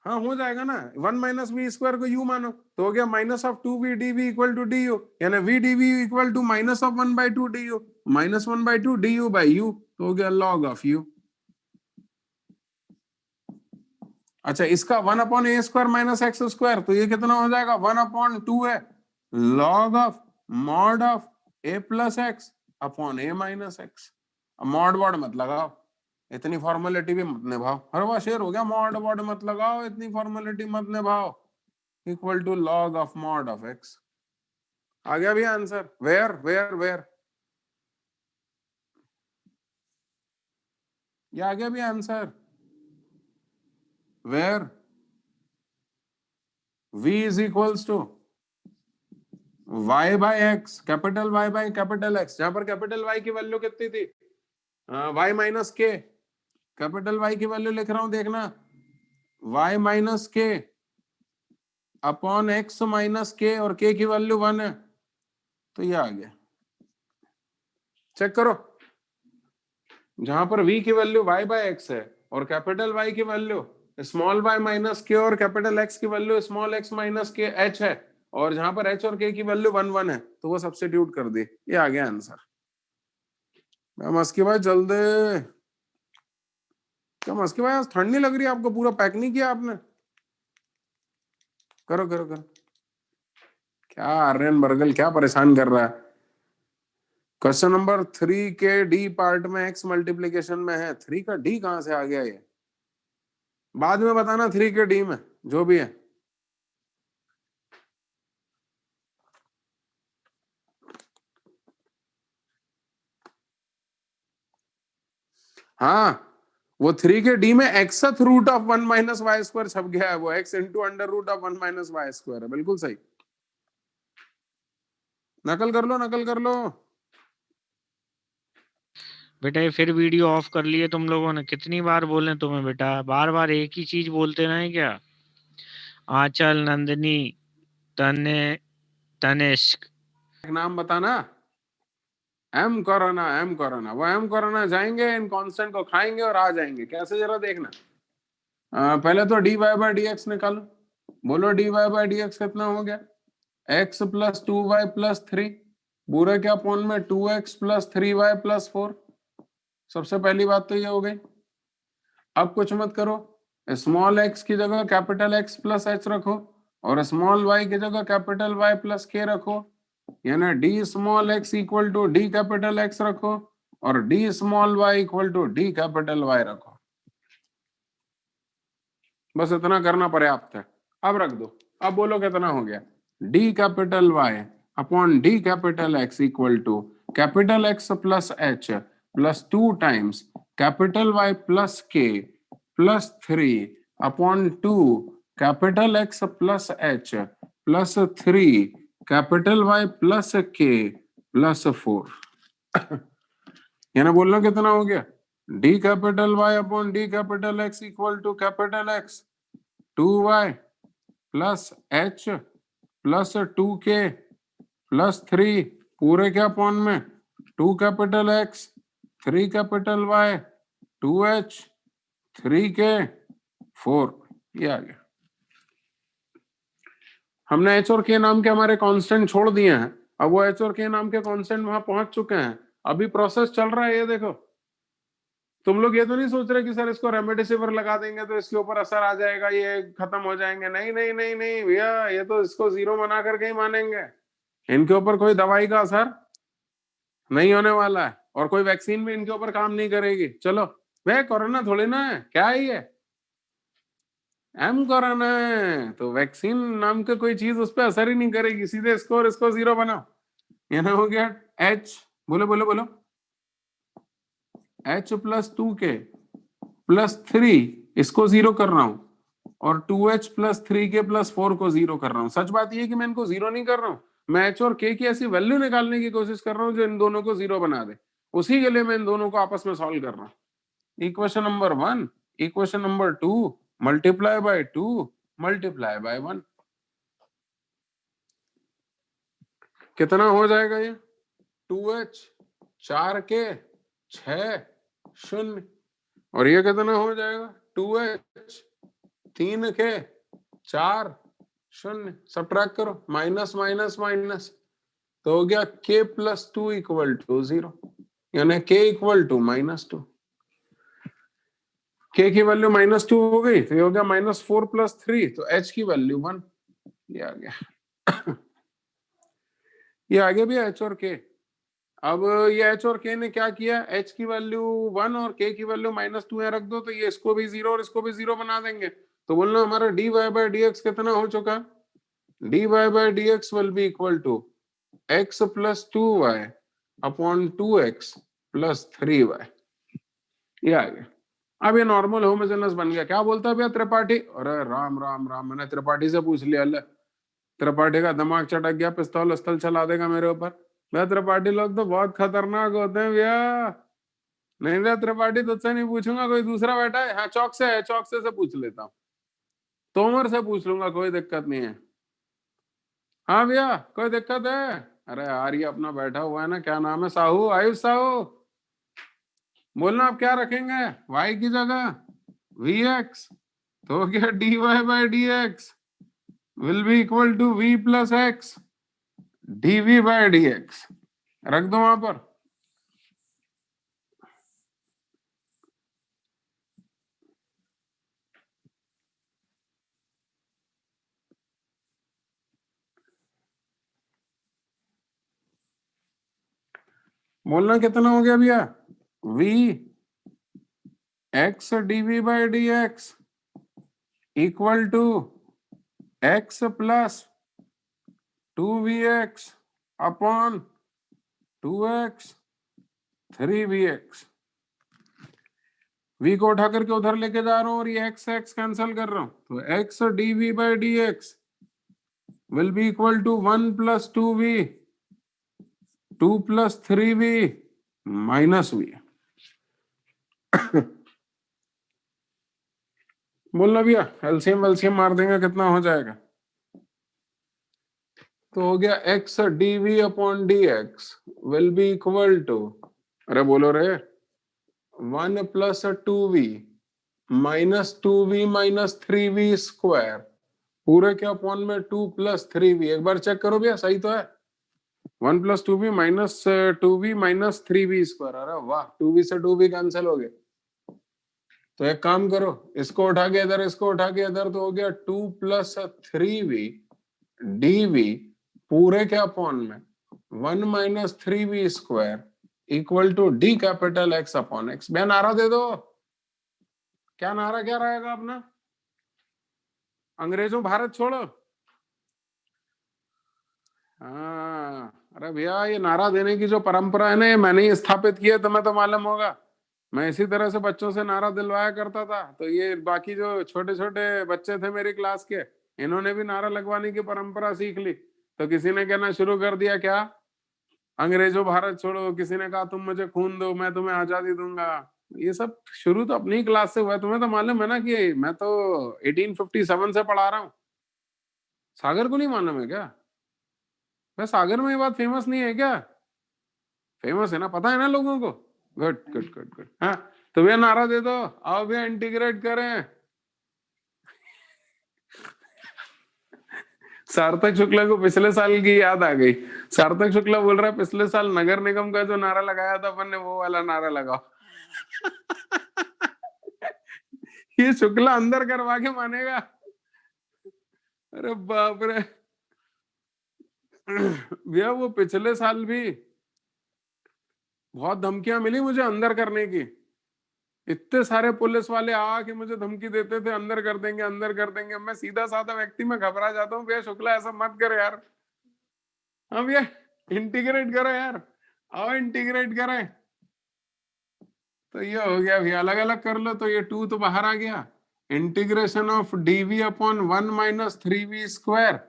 हाँ हो जाएगा ना, 1 माइनस वी स्क्वायर को u मानो तो हो गया minus of 2v dv equal to du, यानी v dv equal to minus of 1/2 du, minus 1/2 du by u, तो हो गया log ऑफ u। अच्छा इसका 1 upon A square minus X square, तो ये कितना हो जाएगा, 1 अपॉन 2 है log of mod of a plus x upon a minus x. Mod वॉड मत लगाओ, इतनी फॉर्मेलिटी भी मत निभाओ, हर बार शेर हो गया, मॉड वॉड मत लगाओ, इतनी फॉर्मेलिटी मत निभाओ, equal to log of mod of x। आ गया भी आंसर, वेयर वेयर वेयर, ये आ गया भी answer, where v is equals to y by x, capital y by capital x, जहां पर कैपिटल Y की वैल्यू कितनी थी, y minus k, capital Y की वैल्यू लिख रहा हूं देखना, y minus k upon x minus k, और k की वैल्यू 1 है, तो ये आ गया। चेक करो, जहां पर v की वैल्यू y बाय x है और कैपिटल Y की value small y minus k और कैपिटल x की value small x minus k h है, और जहां पर h और k की वैल्यू 1 1 है, तो वो सब्स्टिट्यूट कर दी, ये आ गया आंसर। मस्की भाई जल्दी, क्या मस्की भाई आज ठंड नहीं लग रही आपको, पूरा पैक नहीं किया आपने, करो करो करो। क्या आर्यन बर्गल क्या परेशान कर रहा है, क्वेश्चन नंबर 3 के डी पार्ट में x मल्टीप्लीकेशन में है, 3 का डी कहां से आ गया, ये बाद में बताना, 3 के डी में जो भी है। हाँ वो 3 के डी में xth root of 1 minus Y square छप गया है, वो x into under root of 1 minus Y square है, बिल्कुल सही, नकल कर लो नकल कर लो। बेटा ये फिर वीडियो ऑफ कर लिए तुम लोगों ने, कितनी बार बोले तुम्हें बेटा, बार बार एक ही चीज बोलते रहे क्या। आंचल, नंदिनी, तनिष्क, नाम बताना, एम कोरोना, वो एम कोरोना जाएंगे, इन कांस्टेंट को खाएंगे और आ जाएंगे, कैसे जरा देखना। पहले तो d Y by D x निकालो, बोलो d Y by D x कितना हो गया, एक्स प्लस 2y प्लस 3 पूरे के अपॉन में 2x प्लस 3y प्लस 4। सबसे पहली बात तो ये हो गई। अब कुछ मत करो, स्मॉल x की जगह कैपिटल X प्लस h रखो और स्मॉल y की जगह कैपिटल Y प्लस k रखो, यानी d small x equal to d capital X रखो और d small y equal to d capital Y रखो। बस इतना करना पर्याप्त है, अब रख दो। अब बोलो कितना हो गया, d capital Y upon d capital X equal to capital X plus H plus 2 times capital Y plus K plus 3 upon 2 capital X plus H plus 3 capital Y plus K plus 4। यानी बोलना कितना हो गया, d capital Y upon d capital X equal to capital X 2Y plus H plus 2K plus 3 पूरे के अपॉन में 2 capital X 3 capital Y 2H 3K 4। ये आ गया। हमने H और K नाम के हमारे कांस्टेंट छोड़ दिए हैं, अब वो H और K नाम के कांस्टेंट वहां पहुंच चुके हैं, अभी प्रोसेस चल रहा है। ये देखो, तुम लोग ये तो नहीं सोच रहे कि सर इसको रेमडेसिविर लगा देंगे तो इसके ऊपर असर आ जाएगा, ये खत्म हो जाएंगे। नहीं नहीं नहीं नहीं भैया, ये तो इसको जीरो बना करके ही मानेंगे। इनके ऊपर कोई दवाई का असर नहीं होने वाला है और कोई वैक्सीन भी इनके ऊपर काम नहीं करेगी। चलो वे कोरोना थोड़ी ना है, क्या है ये, कोरोना है तो वैक्सीन नाम का कोई चीज उस पर असर ही नहीं करेगी, सीधे इसको और इसको जीरो बनाओ। ये ना हो गया H, बोलो बोलो बोलो, H प्लस 2K प्लस 3 इसको जीरो कर रहा हूं और 2H प्लस 3K प्लस 4 को जीरो कर रहा हूं। सच बात यह कि मैं इनको जीरो नहीं कर रहा हूं, मैं H और K की ऐसी वैल्यू निकालने की कोशिश कर रहा हूं जो इन दोनों को जीरो बना दे, उसी के लिए मैं इन दोनों को आपस में सॉल्व कर रहा हूं। Equation number 1 equation number 2 multiply by 2 multiply by 1, कितना हो जाएगा ये 2H 4K 6 0 और ये कितना हो जाएगा 2H 3K 4 0। सब्ट्रैक्ट करो, माइनस माइनस माइनस तो हो गया K प्लस 2 इक्वल टू 0, यानी K इक्वल टू -2। K की वैल्यू -2 हो गई तो ये हो गया -4 प्लस 3 तो H की वैल्यू 1। ये आ गया। ये आ गया भैया H और K। अब ये H और K ने क्या किया, H की वैल्यू 1 और K की वैल्यू -2 रख दो तो ये इसको भी 0 और इसको भी 0 बना देंगे। तो बोलना हमारा dy by dx कितना हो चुका, dy by dx will be equal to x plus 2y upon 2x plus 3y। ये आ गया। अब ये नॉर्मल होमोजेनस बन गया। क्या बोलता है भैया त्रिपाठी, अरे राम राम राम, मैंने त्रिपाठी से पूछ लिया, ले त्रिपाठी का दिमाग चटक गया, पिस्तौल उस्तौल चला देगा मेरे ऊपर। भैया त्रिपाठी लोग तो बहुत खतरनाक होते हैं भैया। नहीं भैया त्रिपाठी तुझसे नहीं पूछूंगा, कोई दूसरा बैठा है, हाँ चौक से है, चौक से पूछ लेता हूँ, तोमर से पूछ लूंगा, कोई दिक्कत नहीं है। हाँ भैया कोई दिक्कत है, अरे यार ये अपना बैठा हुआ है ना, क्या नाम है, साहू, आयुष साहू। बोलना आप क्या रखेंगे y की जगह vx, तो हो गया dy by dx will be equal to v plus x dv by dx। रख दो वहां पर। बोलना कितना हो गया भैया, v x dv by dx equal to x plus 2vx upon 2x 3vx। v को उठा करके उधर लेके जा रहा हूं और ये x x कैंसिल कर रहा हूं, तो x dv by dx will be equal to 1 plus 2v 2 plus 3v minus v। बोलना भैया एलसीएम वेलसीएम मार देंगे, कितना हो जाएगा, तो हो गया x dv upon dx will be equal to, अरे बोलो रे, 1 plus 2v minus 2v minus 3v square पूरे के अपॉन में 2 plus 3v। एक बार चेक करो भैया सही तो है, 1 plus 2v minus 2v minus 3v square. अरे वाह, 2v से 2v कैंसिल हो गए। तो एक काम करो, इसको उठा के इधर, इसको उठा के इधर, तो हो गया 2 plus 3v dv पूरे के अपॉन में 1 minus 3v square equal to d capital X upon X. भैया नारा दे दो, क्या नारा क्या रहेगा अपना, अंग्रेजों भारत छोड़ो। हाँ, अरे भैया ये नारा देने की जो परंपरा है ना, ये मैंने ही स्थापित की है, तुम्हें तो मालूम होगा। मैं इसी तरह से बच्चों से नारा दिलवाया करता था। तो ये बाकी जो छोटे छोटे बच्चे थे मेरी क्लास के, इन्होंने भी नारा लगवाने की परंपरा सीख ली। तो किसी ने कहना शुरू कर दिया, क्या अंग्रेजों भारत छोड़ो, किसी ने कहा तुम मुझे खून दो मैं तुम्हें आजादी दूंगा। ये सब शुरू तो अपनी क्लास से हुआ। तुम्हें तो मालूम है ना कि मैं तो 1857 से पढ़ा रहा हूँ। सागर को नहीं मालूम है क्या? मैं सागर में ये बात फेमस नहीं है क्या? फेमस है ना, पता है ना लोगों को। Good good good good. हाँ, तो भैया नारा दे दो, आओ भैया इंटीग्रेट करें। सार्थक शुक्ला को पिछले साल की याद आ गई। सार्थक शुक्ला बोल रहा है पिछले साल नगर निगम का जो नारा लगाया था अपन ने, वो वाला नारा लगाओ। ये शुक्ला अंदर करवा के मानेगा। अरे बाप रे। भैया वो पिछले साल भी बहुत धमकियां मिली मुझे अंदर करने की। इतने सारे पुलिस वाले आके मुझे धमकी देते थे, अंदर कर देंगे अंदर कर देंगे। मैं सीधा साधा व्यक्ति में घबरा जाता हूँ, भैया शुक्ला ऐसा मत कर यार। हाँ भैया इंटीग्रेट करो यार, आओ इंटीग्रेट करें। तो ये हो गया भैया, अलग अलग कर लो। तो ये 2 तो बाहर आ गया। Integration of dv upon 1 minus 3v square,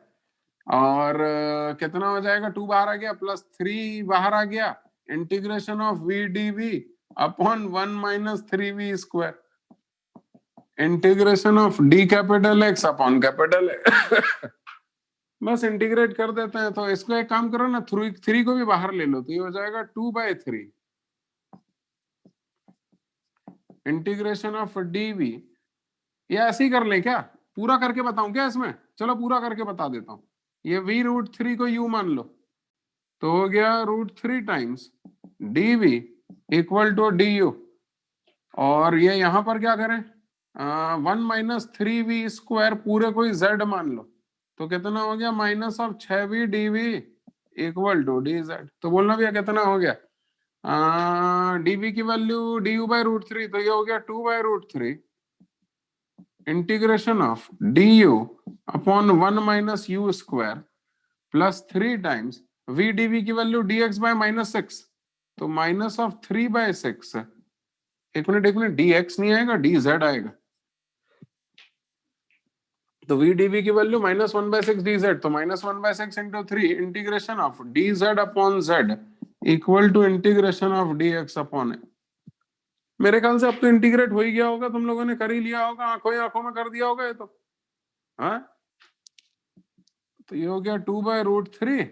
और कितना हो जाएगा, 2 बाहर आ गया प्लस 3 बाहर आ गया। Integration of v dv upon 1 minus 3v square, integration of d capital x upon capital बस इंटीग्रेट कर देते हैं। तो इसको एक काम करो ना, 3 को भी बाहर ले लो, तो ये हो जाएगा 2/3 इंटीग्रेशन ऑफ dv। ये ऐसे ही कर ले क्या, पूरा करके बताऊं क्या इसमें? चलो पूरा करके बता देता हूं। ये v√3 को u मान लो, तो हो गया √3 times dv equal to du। और ये यहां पर क्या करें, 1 माइनस 3v स्क्वायर पूरे को z मान लो, तो कितना हो गया, minus of 6v dv equal to dz। तो बोलना भैया कितना हो गया, dv की वैल्यू du/√3, तो ये हो गया 2/√3 integration of du upon 1 minus u square plus 3 times v dv की वैल्यू dx/-6, तो माइनस ऑफ 3/6। एक मिनट dx नहीं आएगा, dz आएगा। तो v dv की वैल्यू -1/6 dz, तो -1/6 into 3 integration of dz upon z equal to integration of dx upon A. मेरे ख्याल से अब तो इंटीग्रेट हो ही गया होगा, तुम लोगों ने कर ही लिया होगा, आंखों ही आंखों में कर दिया होगा ये तो। हाँ, तो ये हो गया 2/√3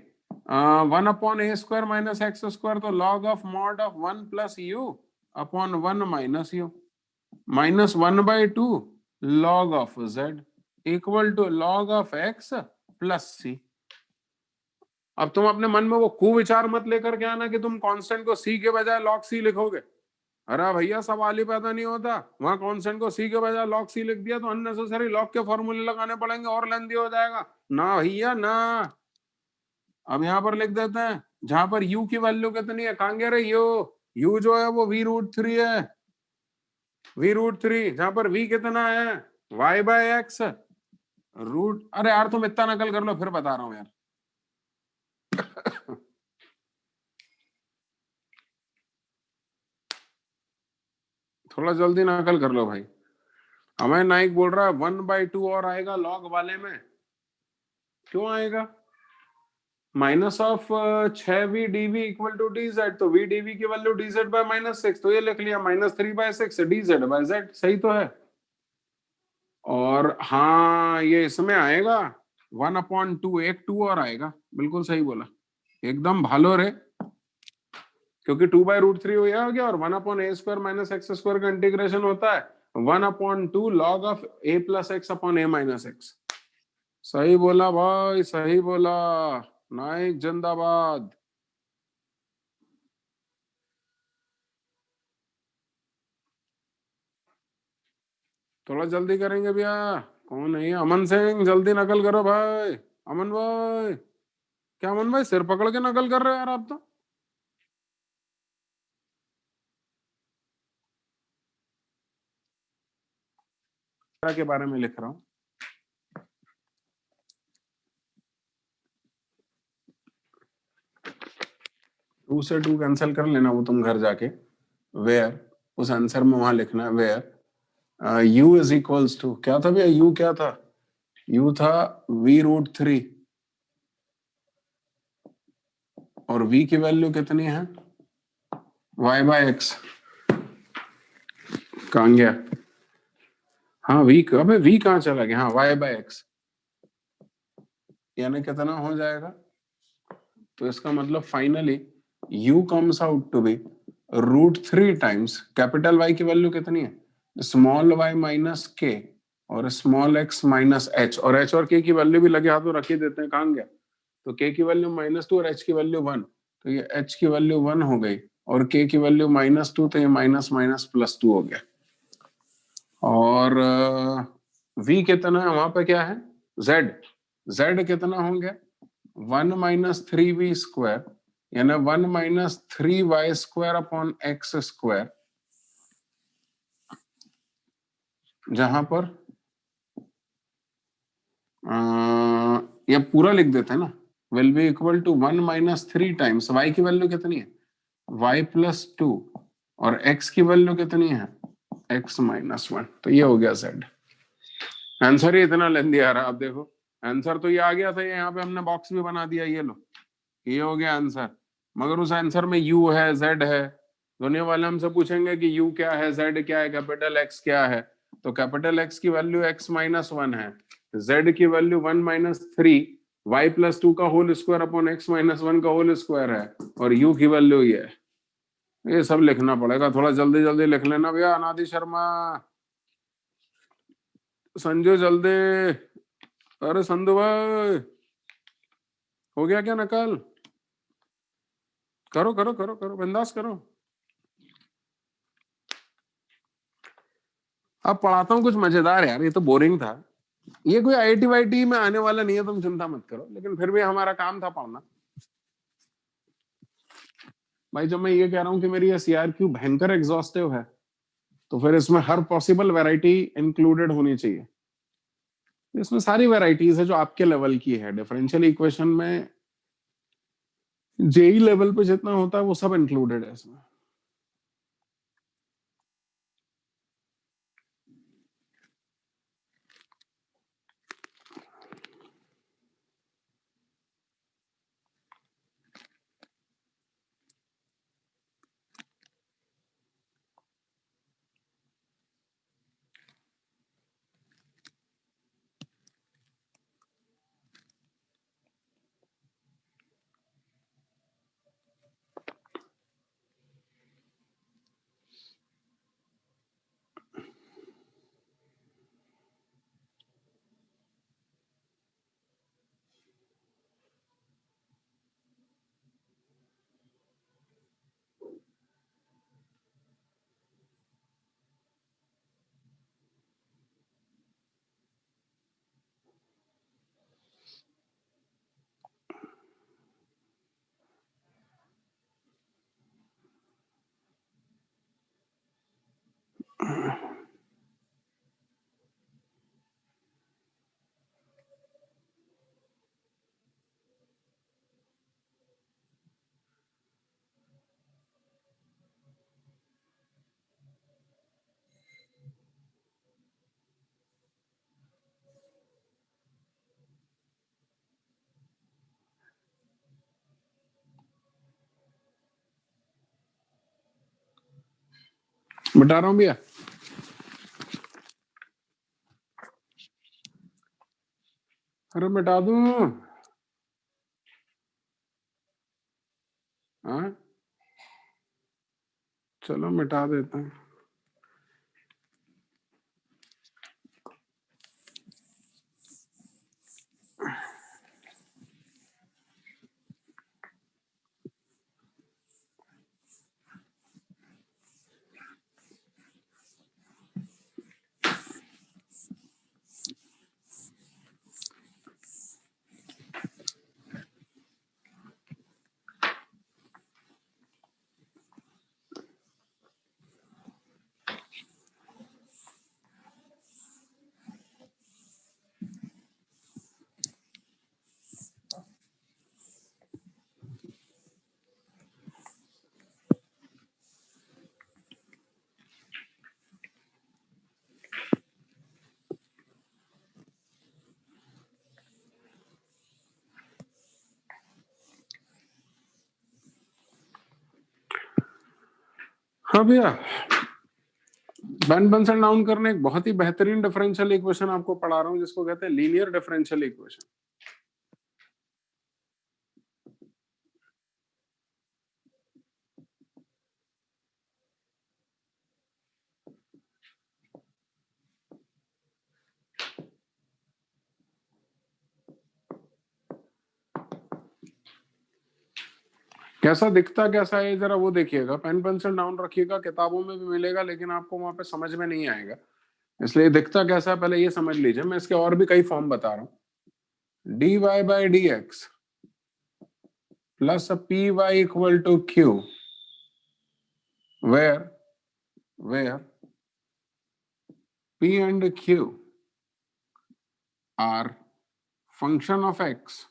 1 upon A square minus X square, तो log of mod of 1 plus U upon 1 minus U minus 1/2 log of z equal to log of x plus C. अब तुम अपने मन में वो कुविचार मत लेकर के आना कि तुम कांस्टेंट को c के बजाय log c लिखोगे। अरे भैया सवाल ही पैदा नहीं होता। वहां कांस्टेंट को c के बजाय log c लिख दिया तो अननेसेसरी log के फॉर्मूले लगाने पड़ेंगे और लेंदी हो जाएगा ना भैया ना। अब यहाँ पर लिख देते हैं, जहां पर u की वैल्यू कितनी है, कहां गया रे u जो है वो v√3 है, v√3, जहां पर v कितना है, y/x रूट। अरे यार तुम इतना नकल कर लो, फिर बता रहा हूं यार। थोड़ा जल्दी नकल कर लो भाई। अमय नाइक बोल रहा है 1/2 और आएगा लॉग वाले में। क्यों आएगा, minus of 6v dv equal to dz, तो v dv की वैल्यू dz/-6, तो ये लिख लिया -3/6 dz/z, सही तो है। और हाँ ये इसमें आएगा 1/2, एक 2 और आएगा, बिल्कुल सही बोला, एकदम भालो रे। क्योंकि 2/√3 हो गया और 1/a² - x² का इंटीग्रेशन होता है 1/2 log of a plus x upon a minus x. सही बोला भाई, सही बोला। नाइक जिंदाबाद। थोड़ा जल्दी करेंगे भैया। कौन है ये, अमन सिंह, जल्दी नकल करो भाई। अमन भाई, क्या अमन भाई सिर पकड़ के नकल कर रहे हो यार आप तो। के बारे में लिख रहा हूँ। 2 से 2 कैंसिल कर लेना वो तुम घर जाके। वेयर उस आंसर में वहां लिखना है where u is equals to क्या था भैया, u क्या था, u था v√3 और v की वैल्यू कितनी है y/x। कहां गया, हाँ v, अबे v कहां चला गया, हाँ y/x यानी कितना हो जाएगा, तो इसका मतलब finally u comes out to be √3 times capital Y की वैल्यू कितनी है, स्मॉल y माइनस k और स्मॉल x माइनस h, और h और k की वैल्यू भी लगे हाथ में रख ही देते हैं, कहां गया, तो k की वैल्यू -2 और h की वैल्यू 1, तो ये h की वैल्यू 1 हो गई और k की वैल्यू -2, तो ये माइनस माइनस +2 हो गया। और v कितना है वहां पे, क्या है z कितना हो गया 1 - 3v² यानी 1 - 3y² अपॉन x², जहां पर ये पूरा लिख देते हैं ना, will be equal to 1 - 3 times y की वैल्यू कितनी है y+2 और x की वैल्यू कितनी है x -1, तो ये हो गया z। आंसर ही इतना लेंदी आ रहा, आप देखो आंसर तो ये आ गया था, यहाँ पे हमने बॉक्स भी बना दिया, ये लो ये हो गया आंसर, मगर उस आंसर में u है z है, दुनिया वाले हमसे पूछेंगे कि u क्या है z क्या है कैपिटल x क्या है, तो कैपिटल x की वैल्यू x -1 है, z की वैल्यू 1 - 3 y+2 का होल स्क्वायर अपॉन x -1 का होल स्क्वायर है, और u की वैल्यू ये है। ये सब लिखना पड़ेगा, थोड़ा जल्दी जल्दी लिख लेना भैया, अनादि शर्मा, संजय जल्दी, अरे संधु भाई हो गया क्या नकल, करो करो करो करो बिंदास करो। अब पढ़ाता हूँ कुछ मजेदार यार, ये तो बोरिंग था, ये कोई आईआईटी वाईटी में आने वाला नहीं है, तुम चिंता मत करो, लेकिन फिर भी हमारा काम था पढ़ना। भाई जब मैं ये कह रहा हूँ कि मेरी ये सीआरक्यू भयंकर एग्जॉस्टिव है, तो फिर इसमें हर पॉसिबल वैरायटी इंक्लूडेड होनी चाहिए, इसमें सारी वैरायटीज है जो आपके लेवल की है, डिफरेंशियल इक्वेशन में जेई लेवल पे जितना होता है वो सब इंक्लूडेड है इसमें। बता रहा हूँ भैया, अरे मिटा दूं, हाँ चलो मिटा देता हूँ। हाँ भैया, बेन बंसल डाउन करने एक बहुत ही बेहतरीन डिफरेंशियल इक्वेशन आपको पढ़ा रहा हूं जिसको कहते हैं लीनियर डिफरेंशियल इक्वेशन। कैसा दिखता कैसा है जरा वो देखिएगा, पेन पेंसिल डाउन रखिएगा, किताबों में भी मिलेगा लेकिन आपको वहां पे समझ में नहीं आएगा, इसलिए दिखता कैसा है पहले ये समझ लीजिए। मैं इसके और भी कई फॉर्म बता रहा हूं। dy by dx plus a py equal to q where p and q are function of x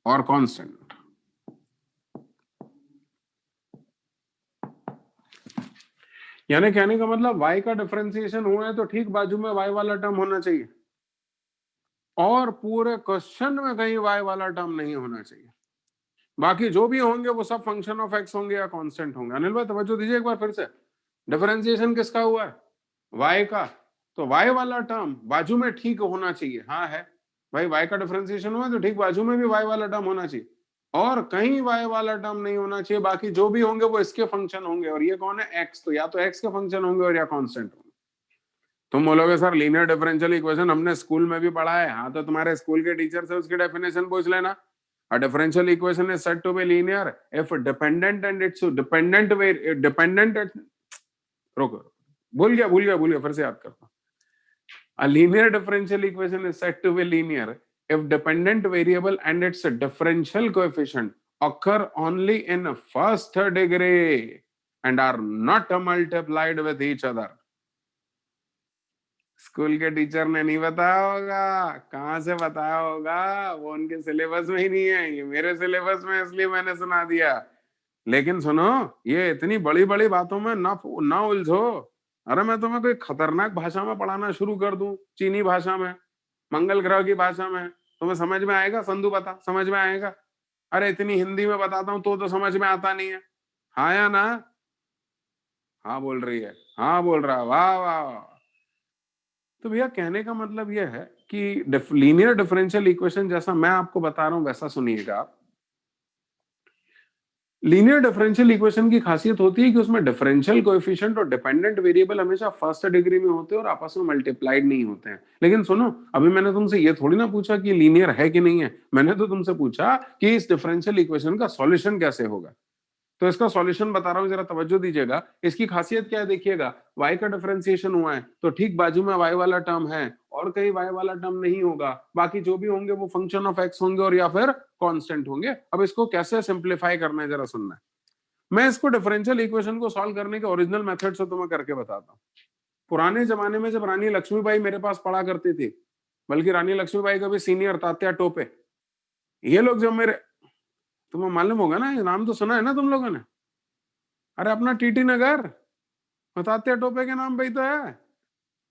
or constant। यानी कहने का मतलब y का डिफरेंशिएशन हुआ है तो ठीक बाजू में y वाला टर्म होना चाहिए और पूरे क्वेश्चन में कहीं y वाला टर्म नहीं होना चाहिए, बाकी जो भी होंगे वो सब फंक्शन ऑफ x होंगे या कांस्टेंट होंगे। अनिल भाई तवज्जो दीजिए एक बार फिर से, डिफरेंशिएशन किसका हुआ है? y का, तो y वाला टर्म बाजू में ठीक होना चाहिए। हाँ है भाई, y का डिफरेंशिएशन हुआ तो ठीक बाजू में भी y वाला टर्म होना चाहिए और कहीं y वाला टर्म नहीं होना चाहिए, बाकी जो भी होंगे वो इसके फंक्शन होंगे। और ये कौन है? x, तो या तो x के फंक्शन होंगे और या कांस्टेंट होंगे। तुम बोलोगे सर लीनियर डिफरेंशियल इक्वेशन हमने स्कूल में भी पढ़ा है। हाँ, तो तुम्हारे स्कूल के टीचर से उसकी डेफिनेशन पूछ लेना। A differential equation is said to be linear if dependent and its dependent रुको, भूल गया फिर से याद करता हूं। A linear differential equation is said to be linear if dependent variable and its differential coefficient occur only in first degree and are not multiplied with each other। School के टीचर ने नहीं बताया होगा, कहां से बताया होगा? वो उनके सिलेबस में ही नहीं है, ये मेरे सिलेबस में, इसलिए मैंने सुना दिया। लेकिन सुनो, ये इतनी बड़ी बड़ी बातों में ना उलझो। अरे मैं तुम्हें कोई खतरनाक भाषा में पढ़ाना शुरू कर दूं, चीनी भाषा में, मंगल ग्रह की भाषा में, तुम्हें समझ में आएगा? संधू बता, समझ में आएगा? अरे इतनी हिंदी में बताता हूं तो समझ में आता नहीं है। हाँ या ना? हाँ बोल रही है, हाँ बोल रहा है, वाह वाह। तो भैया कहने का मतलब यह है कि लीनियर डिफरेंशियल इक्वेशन जैसा मैं आपको बता रहा हूं वैसा सुनिएगा आप। लीनियर डिफरेंशियल इक्वेशन की खासियत होती है कि उसमें डिफरेंशियल कोएफिशिएंट और डिपेंडेंट वेरिएबल हमेशा फर्स्ट डिग्री में होते हैं और आपस में मल्टीप्लाइड नहीं होते हैं। लेकिन सुनो, अभी मैंने तुमसे ये थोड़ी ना पूछा कि लीनियर है कि नहीं है, मैंने तो तुमसे पूछा कि इस डिफरेंशियल इक्वेशन का सॉल्यूशन कैसे होगा। तो इसका सॉल्यूशन बता रहा हूं, जरा तवज्जो दीजिएगा। इसकी खासियत क्या है देखिएगा, y का डिफरेंशिएशन हुआ है तो ठीक बाजू में y वाला टर्म है और कहीं y वाला टर्म नहीं होगा, बाकी जो भी होंगे वो फंक्शन ऑफ x होंगे और या फिर कांस्टेंट होंगे। अब इसको कैसे सिंप्लीफाई करना है जरा सुनना है। मैं इसको डिफरेंशियल इक्वेशन को सॉल्व करने के ओरिजिनल मेथड से तुम्हें करके बताता हूँ। पुराने जमाने में जब रानी लक्ष्मीबाई मेरे पास पढ़ा करती थी, बल्कि रानी लक्ष्मीबाई का भी सीनियर तात्या टोपे, ये लोग जब मेरे, तुम्हें मालूम होगा ना, ये नाम तो सुना है ना तुम लोगों ने? अरे अपना टीटी नगर तात्या टोपे के नाम पे ही तो है।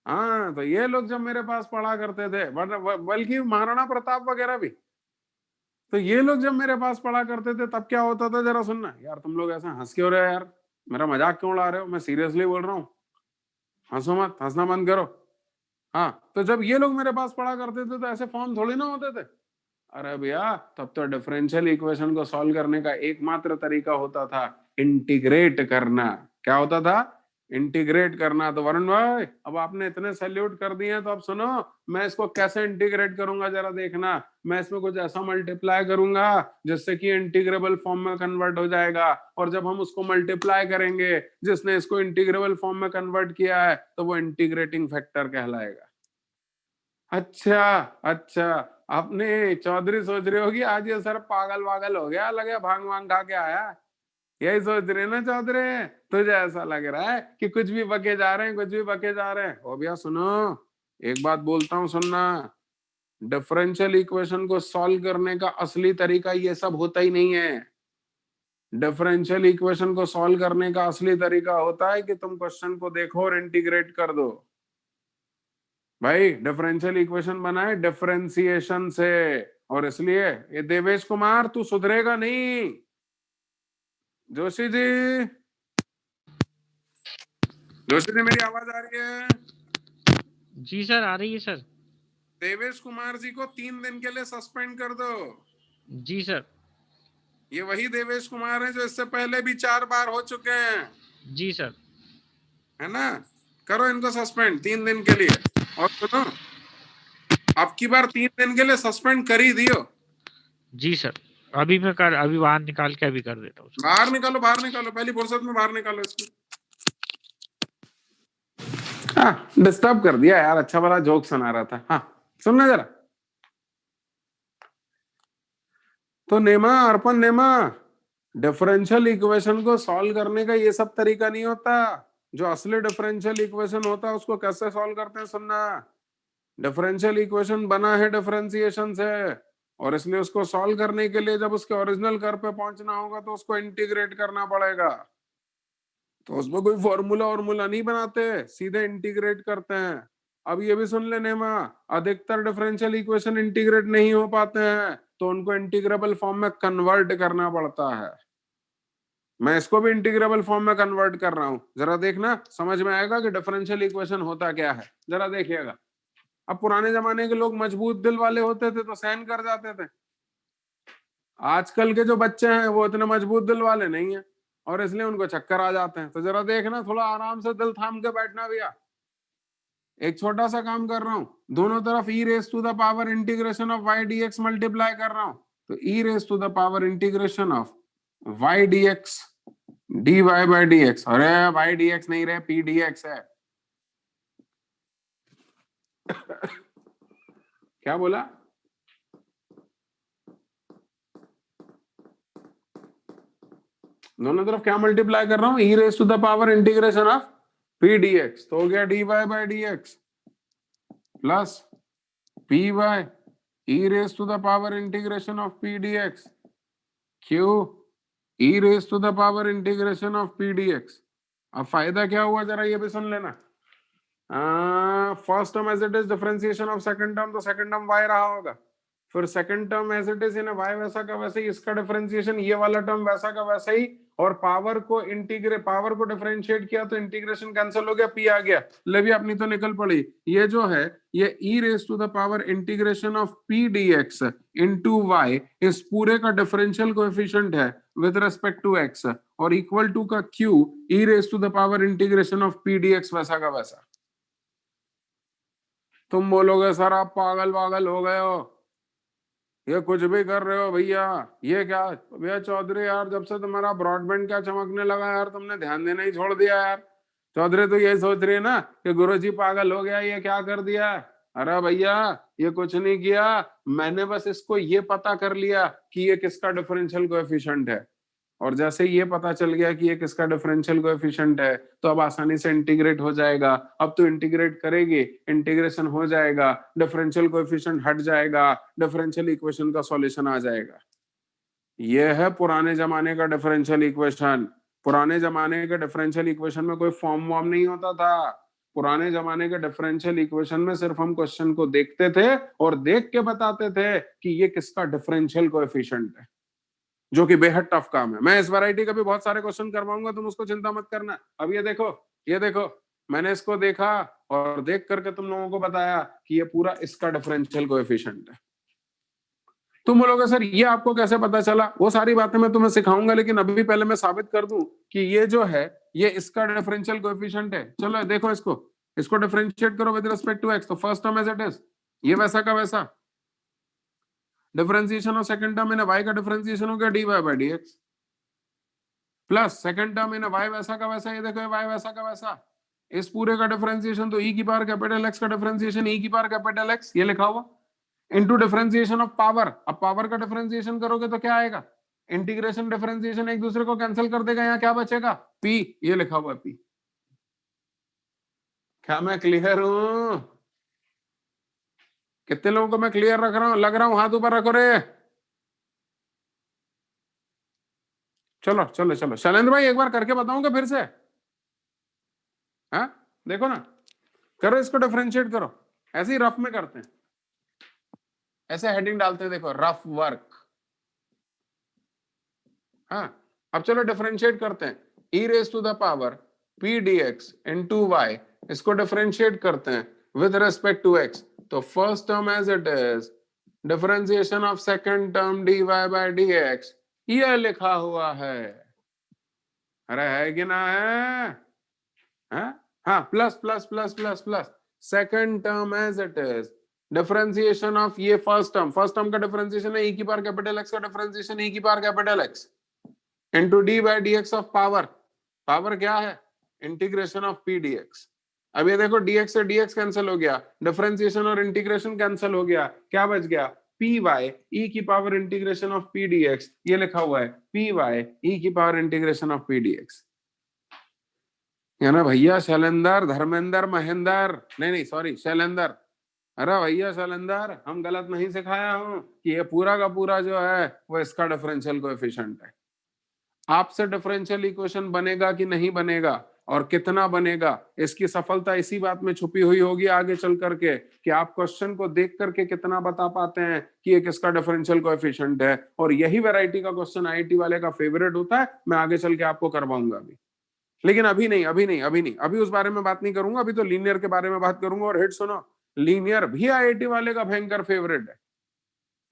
हाँ, तो ये लोग जब मेरे पास पढ़ा करते थे, बल्कि महाराणा प्रताप वगैरह भी, तो ये लोग जब मेरे पास पढ़ा करते थे तब क्या होता था जरा सुनना। यार तुम लोग ऐसा हंस क्यों रहे हो यार, मेरा मजाक क्यों उड़ा रहे हो? मैं सीरियसली बोल रहा हूँ, हंसो मत, हंसना बंद करो। हाँ, तो जब ये लोग मेरे पास पढ़ा करते थे तो ऐसे फॉर्म थोड़ी ना होते थे। अरे भैया, तब तो डिफरेंशियल इक्वेशन को सॉल्व करने का एकमात्र तरीका होता था इंटीग्रेट करना। क्या होता था? इंटीग्रेट करना। तो वरुण भाई, अब आपने इतने सैल्यूट कर दिए तो अब सुनो, मैं इसको कैसे इंटीग्रेट करूंगा जरा देखना। मैं इसमें कुछ ऐसा मल्टीप्लाई करूंगा जिससे कि इंटीग्रेबल फॉर्म में कन्वर्ट हो जाएगा, और जब हम उसको मल्टीप्लाई करेंगे जिसने इसको इंटीग्रेबल फॉर्म में कन्वर्ट किया है तो वो इंटीग्रेटिंग फैक्टर कहलाएगा। अच्छा अच्छा, आपने चौधरी सोच रहे होगी आज ये सर पागल वागल हो गया, लगे भांग वांग खा के आया, यही सोच रहे ना चौधरी? तुझे ऐसा लग रहा है कि कुछ भी बके जा रहे हैं, कुछ भी बके जा रहे हैं। ओ भैया सुनो, एक बात बोलता हूँ सुनना, डिफरेंशियल इक्वेशन को सॉल्व करने का असली तरीका ये सब होता ही नहीं है। डिफरेंशियल इक्वेशन को सॉल्व करने का असली तरीका होता है कि तुम क्वेश्चन को देखो और इंटीग्रेट कर दो। भाई डिफरेंशियल इक्वेशन बना है डिफरेंशिएशन से, और इसलिए ये देवेश कुमार तू सुधरेगा नहीं। जोशी जी, जोशी जी मेरी आवाज आ रही है? जी सर, आ रही है सर। देवेश कुमार जी को 3 दिन के लिए सस्पेंड कर दो। जी सर। ये वही देवेश कुमार है जो इससे पहले भी 4 बार हो चुके हैं, जी सर। है ना? करो इनको सस्पेंड 3 दिन के लिए। और सुनो, अब की बार 3 दिन के लिए सस्पेंड कर ही दियो। जी सर, अभी बाहर निकाल के अभी कर देता हूँ। बाहर निकालो, बाहर निकालो, पहली फुर्सत में बाहर निकालो इसको। हाँ, डिस्टर्ब कर दिया यार, अच्छा वाला जोक सुना रहा था। हाँ, सुनना जरा। तो नेमा, अर्पण नेमा, डिफरेंशियल इक्वेशन को सॉल्व करने का ये सब तरीका नहीं होता। जो असली डिफरेंशियल इक्वेशन होता है उसको कैसे सॉल्व करते हैं सुनना। डिफरेंशियल इक्वेशन बना है डिफरेंशिएशन से, और इसलिए उसको सॉल्व करने के लिए जब उसके ओरिजिनल कर पे पहुंचना होगा तो उसको इंटीग्रेट करना पड़ेगा। तो उसमें कोई फॉर्मूला वॉर्मूला नहीं बनाते, सीधे इंटीग्रेट करते हैं। अब ये भी सुन लेने में, अधिकतर डिफरेंशियल इक्वेशन इंटीग्रेट नहीं हो पाते हैं, तो उनको इंटीग्रेबल फॉर्म में कन्वर्ट करना पड़ता है। मैं इसको भी इंटीग्रेबल फॉर्म में कन्वर्ट कर रहा हूं, जरा देखना, समझ में आएगा कि डिफरेंशियल इक्वेशन होता क्या है। जरा देखिएगा। अब पुराने जमाने के लोग मजबूत दिल वाले होते थे तो सहन कर जाते थे। आजकल के जो बच्चे हैं वो इतने मजबूत दिल वाले नहीं है, और इसलिए उनको चक्कर आ जाते हैं। तो जरा देखना, थोड़ा आराम से दिल थाम के बैठना भैया। एक छोटा सा काम कर रहा हूं, दोनों तरफ E raise to the power integration of Y D X multiply कर रहा हूं। तो E raise to the power integration of Y D X D Y by D X. अरे वाई डी एक्स नहीं रहे, पी डी एक्स है। क्या बोला? दोनों तरफ क्या मल्टीप्लाई कर रहा हूं? E raise to the power integration of P D X, तो हो गया D Y by D x plus P Y E raise to the power integration of P D X Q E raise to the power integration of P D X. अब फायदा क्या हुआ जरा ये भी सुन लेना। First term as it is differentiation of second term, तो सेकंड टर्म y रहा होगा। फिर second term as it is y वैसा का वैसे ही, इसका डिफरेंशिएशन ये वाला टर्म वैसा का वैसा ही, और पावर को डिफरेंशिएट किया तो इंटीग्रेशन कैंसिल हो गया, p आ गया। ले भी अपनी तो निकल पड़ी। ये जो है ये e raise to the power integration of p dx into y, इस पूरे का डिफरेंशियल कोएफिशिएंट है विद रिस्पेक्ट टू x, और इक्वल टू का q e raise to the power integration of p dx वैसा का वैसा। तुम बोलोगे सर आप पागल पागल हो गए हो, ये कुछ भी कर रहे हो भैया, ये क्या भैया चौधरी यार, जब से तुम्हारा ब्रॉडबैंड क्या चमकने लगा यार, तुमने ध्यान देना ही छोड़ दिया यार। चौधरी तो ये सोच रही है ना कि गुरुजी पागल हो गया, ये क्या कर दिया। अरे भैया ये कुछ नहीं किया, मैंने बस इसको ये पता कर लिया कि ये किसका डिफरेंशियल कोएफिशिएंट है, और जैसे ये पता चल गया कि ये किसका डिफरेंशियल कोएफिशिएंट है तो अब आसानी से इंटीग्रेट हो जाएगा। अब तो इंटीग्रेट करेगी, इंटीग्रेशन हो जाएगा, डिफरेंशियल कोएफिशिएंट हट जाएगा, डिफरेंशियल इक्वेशन का सॉल्यूशन आ जाएगा। ये है पुराने जमाने का डिफरेंशियल इक्वेशन। पुराने जमाने के डिफरेंशियल इक्वेशन में कोई फॉर्म वॉर्म नहीं होता था। पुराने जमाने के डिफरेंशियल इक्वेशन में सिर्फ हम क्वेश्चन को देखते थे और देख के बताते थे कि ये किसका डिफरेंशियल कोएफिशिएंट है, जो कि बेहद टफ काम है। मैं इस वैरायटी का भी बहुत सारे क्वेश्चन करवाऊंगा, तुम उसको चिंता मत करना। अब ये देखो मैंने इसको देखा और देख करके तुम लोगों को बताया कि ये पूरा इसका डिफरेंशियल कोएफिशिएंट है। तुम बोलोगे सर ये आपको कैसे पता चला? वो सारी बातें मैं तुम्हें सिखाऊंगा, लेकिन अभी पहले मैं साबित कर दूं कि ये जो है ये इसका डिफरेंशियल कोएफिशिएंट है। चलो देखो इसको डिफरेंशिएट करो विद रिस्पेक्ट टू एक्स, तो first term as it is, ये वैसा का वैसा, differentiation of second term in y का डिफरेंशिएशन हो गया dy by dx, plus second term in y वैसा का वैसा, ये देखो y वैसा का वैसा, इस पूरे का डिफरेंशिएशन तो e की पावर कैपिटल x का डिफरेंशिएशन e की पावर कैपिटल x, ये लिखा हुआ, इनटू डिफरेंशिएशन ऑफ पावर। अब पावर का डिफरेंशिएशन करोगे तो क्या आएगा? इंटीग्रेशन डिफरेंशिएशन एक दूसरे को कैंसिल कर देगा, यहाँ क्या बचेगा? p, ये लिखा हुआ p। क्या मैं क्लियर हूं? कितने लोगों को मैं क्लियर रख रहा हूं, लग रहा हूं? हाथ ऊपर रखो रे। चलो चलो चलो शैलेंद्र भाई एक बार करके बताऊंगा फिर से। हाँ देखो ना, करो इसको डिफरेंशिएट करो, ऐसे ही रफ में करते हैं, ऐसे हेडिंग डालते हैं, देखो रफ वर्क। हाँ अब चलो डिफरेंशिएट करते हैं, e raise to the power p dx into y, इसको डिफरेंशिएट करते हैं विद रिस्पेक्ट टू x। तो first term as it is, differentiation of second term dy by dx, ये लिखा हुआ है। अरे है कि ना है? हाँ, plus plus plus plus plus second term as it is, differentiation of ये फर्स्ट टर्म का डिफरेंशिएशन है e की पावर कैपिटल x का डिफरेंशिएशन e की power capital x into d by dx of power क्या है? Integration of p dx। अब ये देखो dx से dx कैंसिल हो गया, डिफरेंशिएशन और इंटीग्रेशन कैंसिल हो गया, क्या बच गया? py e की power integration of p dx, ये लिखा हुआ है py e की power integration of p dx। है ना भैया? शैलेंदर, धर्मेंद्र, महेंद्र, नहीं सॉरी शैलेंदर, अरे भैया शैलेंदर, हम गलत नहीं सिखाया हूं कि ये पूरा का पूरा जो है वो इसका डिफरेंशियल कोएफिशिएंट है। आपसे डिफरेंशियल इक्वेशन बनेगा कि नहीं बनेगा और कितना बनेगा, इसकी सफलता इसी बात में छुपी हुई होगी आगे चल करके कि आप क्वेश्चन को देख करके कितना बता पाते हैं कि ये किसका डिफरेंशियल कोएफिशिएंट है। और यही वैरायटी का क्वेश्चन आईआईटी वाले का फेवरेट होता है, मैं आगे चल के आपको करवाऊंगा अभी, लेकिन अभी नहीं, अभी उस बारे में बात नहीं करूंगा, अभी तो लीनियर के बारे में बात करूंगा। और हिट सुनो, लीनियर भी आईआईटी वाले का भयंकर फेवरेट है।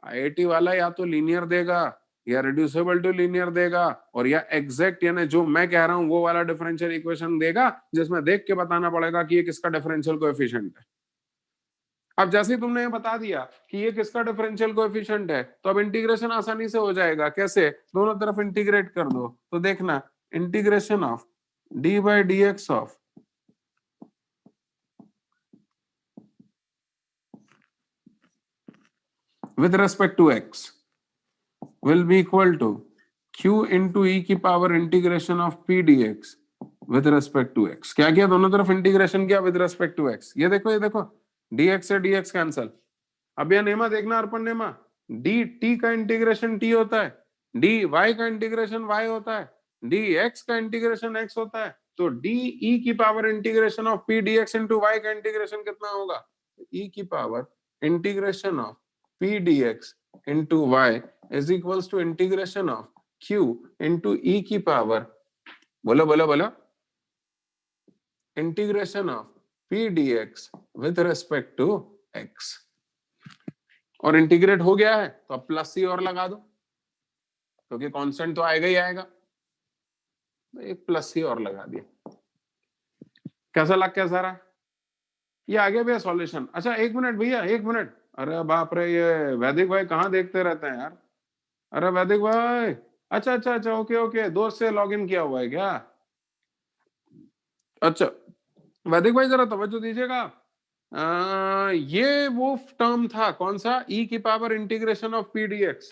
आईआईटी वाला या तो लीनियर देगा या रिड्यूसिबल टू लीनियर देगा, और या एग्जैक्ट यानी जो मैं कह रहा हूं वो वाला डिफरेंशियल इक्वेशन देगा जिसमें देख के बताना पड़ेगा कि ये किसका डिफरेंशियल कोएफिशिएंट है। अब जैसे ही तुमने ये बता दिया कि ये किसका डिफरेंशियल कोएफिशिएंट है, तो अब इंटीग्रेशन आसानी से हो जाएगा। कैसे? दोनों तरफ इंटीग्रेट कर दो, तो देखना integration of d by dx of with respect to x will be equal to q into e की power integration of p dx with respect to x। क्या किया? दोनों तरफ इंटीग्रेशन किया with respect to x। ये देखो dx से dx कैंसल। अब यह नेमा देखना अर्पण नेमा, dt का इंटीग्रेशन t होता है, dy का इंटीग्रेशन y होता है, dx का इंटीग्रेशन x होता है, तो de की power integration of p dx into y का इंटीग्रेशन कितना होगा? e की power integration of p dx into y is equals to integration of q into e की पावर, बोलो integration of p dx with respect to x। और इंटीग्रेट हो गया है तो अब प्लस सी और लगा दो, क्योंकि कांस्टेंट तो आएगा ही आएगा, एक प्लस सी और लगा दिया। कैसा लग गया सारा? ये आ गया भैया सॉल्यूशन। अच्छा एक मिनट भैया, एक मिनट, अरे बाप रे, ये वैदिक भाई कहाँ देखते रहते हैं यार? अरे वैदिक भाई, अच्छा ओके, दोस्त से लॉगिन किया हुआ है क्या? अच्छा वैदिक भाई जरा तवज्जो दीजिएगा। ये वो टर्म था कौन सा? e की power integration of p dx,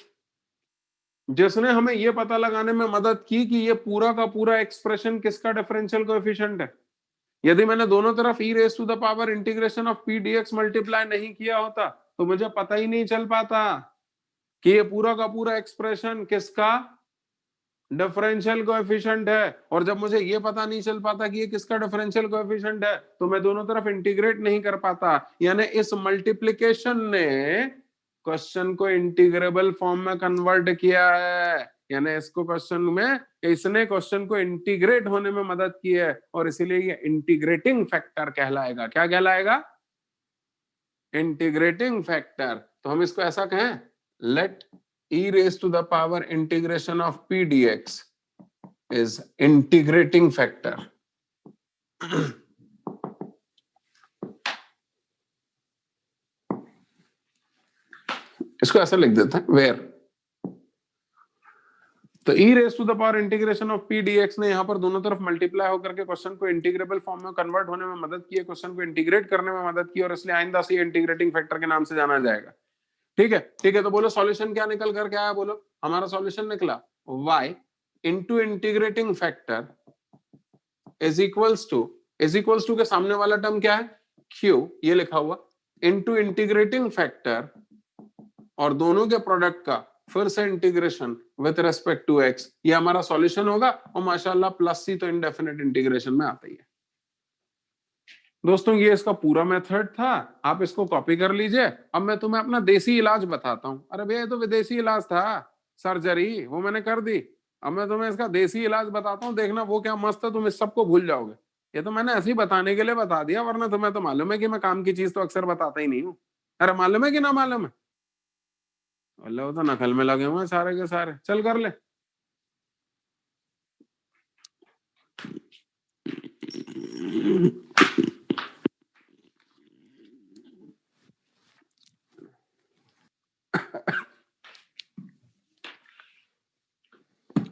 जिसने हमें ये पता लगाने में मदद की कि ये पूरा का पूरा एक्सप्रेशन किसका डिफरेंशियल कोएफिशिएंट है। यदि मैंने दोनों तरफ e raise to the power integration of p dx multiply नहीं किया होता तो मुझे पता ही नहीं चल पाता कि ये पूरा का पूरा एक्सप्रेशन किसका डिफरेंशियल कोएफिशिएंट है। और जब मुझे ये पता नहीं चल पाता कि ये किसका डिफरेंशियल कोएफिशिएंट है तो मैं दोनों तरफ इंटीग्रेट नहीं कर पाता। यानी इस मल्टीप्लिकेशन ने क्वेश्चन को इंटीग्रेबल फॉर्म में कन्वर्ट किया है, यानी इसको क्वेश्चन में, इसने क्वेश्चन को इंटीग्रेट होने में मदद की है, और इसीलिए ये इंटीग्रेटिंग फैक्टर कहलाएगा। क्या कहलाएगा? Integrating factor. तो हम इसको ऐसा कहें, late e raised to the power integration of p dx is integrating factor। इसको ऐसा लिख देते हैं, वेयर तो e raised to the power integration of p dx ने यहाँ पर दोनों तरफ मल्टीप्लाई होकर के क्वेश्चन को इंटीग्रेबल फॉर्म में कन्वर्ट होने में मदद की है, क्वेश्चन को इंटीग्रेट करने में मदद की, और इसलिए आइंदा से इंटीग्रेटिंग फैक्टर के नाम से जाना जाएगा। ठीक है, तो बोलो सॉल्यूशन क्या निकल करके आया? बोलो हमारा सॉल्यूशन निकला y into integrating factor is equals to के सामने वाला टर्म क्या है? q, ये लिखा हुआ, इंटू इंटीग्रेटिंग फैक्टर और दोनों के प्रोडक्ट का फिर से integration with respect to x, ये हमारा सॉल्यूशन होगा। और माशाल्लाह प्लस सी तो इंडेफिनिट इंटीग्रेशन में आता ही है। दोस्तों ये इसका पूरा मेथड था, आप इसको कॉपी कर लीजिए। अब मैं तुम्हें अपना देसी इलाज बताता हूं। अरे भैया तो विदेशी इलाज था, सर्जरी, वो मैंने कर दी। अब मैं तुम्हें इसका देसी इलाज बताता हूँ, देखना वो क्या मस्त है, तुम इस सबको भूल जाओगे। ये तो मैंने ऐसे ही बताने के लिए बता दिया, वरना तुम्हें तो मालूम है कि मैं काम की चीज तो अक्सर बताता ही नहीं हूँ। अरे मालूम है कि ना मालूम है? अल्लाह, वो तो नकल में लगे हुए हैं सारे के सारे। चल कर ले।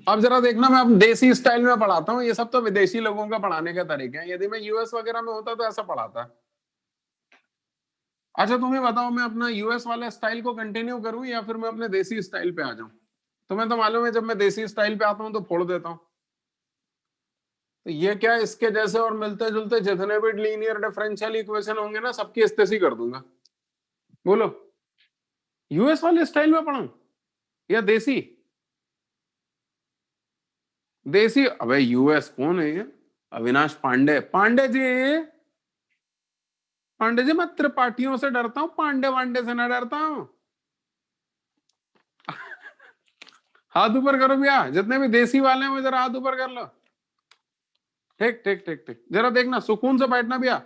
अब जरा देखना, मैं अब देसी स्टाइल में पढ़ाता हूँ, ये सब तो विदेशी लोगों का पढ़ाने के तरीके हैं। यदि मैं यूएस वगैरह में होता तो ऐसा पढ़ाता। अच्छा तुम्हें बताओ, मैं अपना यूएस वाले स्टाइल को कंटिन्यू करूं या फिर मैं अपने देसी स्टाइल पे आ जाऊं? तुम्हें तो मालूम है जब मैं देसी स्टाइल पे आता हूं तो फोड़ देता हूं। तो ये क्या, इसके जैसे और मिलते जुलते जितने भी लीनियर डिफरेंशियल इक्वेशन होंगे ना, सबकी स्थिति कर दूंगा। बोलो, यूएस वाले स्टाइल में पढ़ाऊं या देसी? देसी? अबे यूएस कौन है ये? अविनाश पांडे। पांडे जी, पांडे जी, मैं त्रिपाठियों से डरता हूँ, पांडे वांडे से ना डरता हूँ। हाथ ऊपर करो भैया, जितने भी देसी वाले हैं वो जरा हाथ ऊपर कर लो। ठीक ठीक ठीक ठीक, जरा देखना, सुकून से बैठना भैया।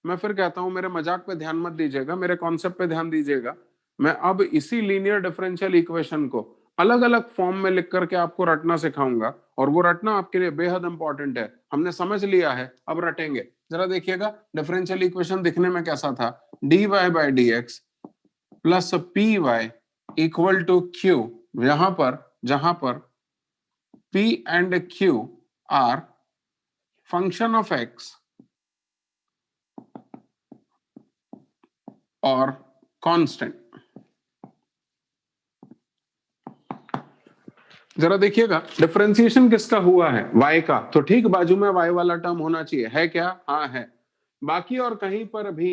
मैं फिर कहता हूं, मेरे मजाक पे ध्यान मत दीजिएगा, मेरे कॉन्सेप्ट पे ध्यान दीजिएगा। मैं अब इसी लीनियर डिफरेंशियल इक्वेशन को अलग अलग फॉर्म में लिख करके आपको रटना सिखाऊंगा, और वो रटना आपके लिए बेहद इंपॉर्टेंट है। हमने समझ लिया है, अब रटेंगे। जरा देखिएगा, डिफरेंशियल इक्वेशन दिखने में कैसा था? dy by D x plus P y equal to q, जहां पर p and q are function of x और कांस्टेंट। जरा देखिएगा, डिफरेंशिएशन किसका हुआ है? y का। तो ठीक बाजू में y वाला टर्म होना चाहिए, है क्या? हाँ है। बाकी और कहीं पर भी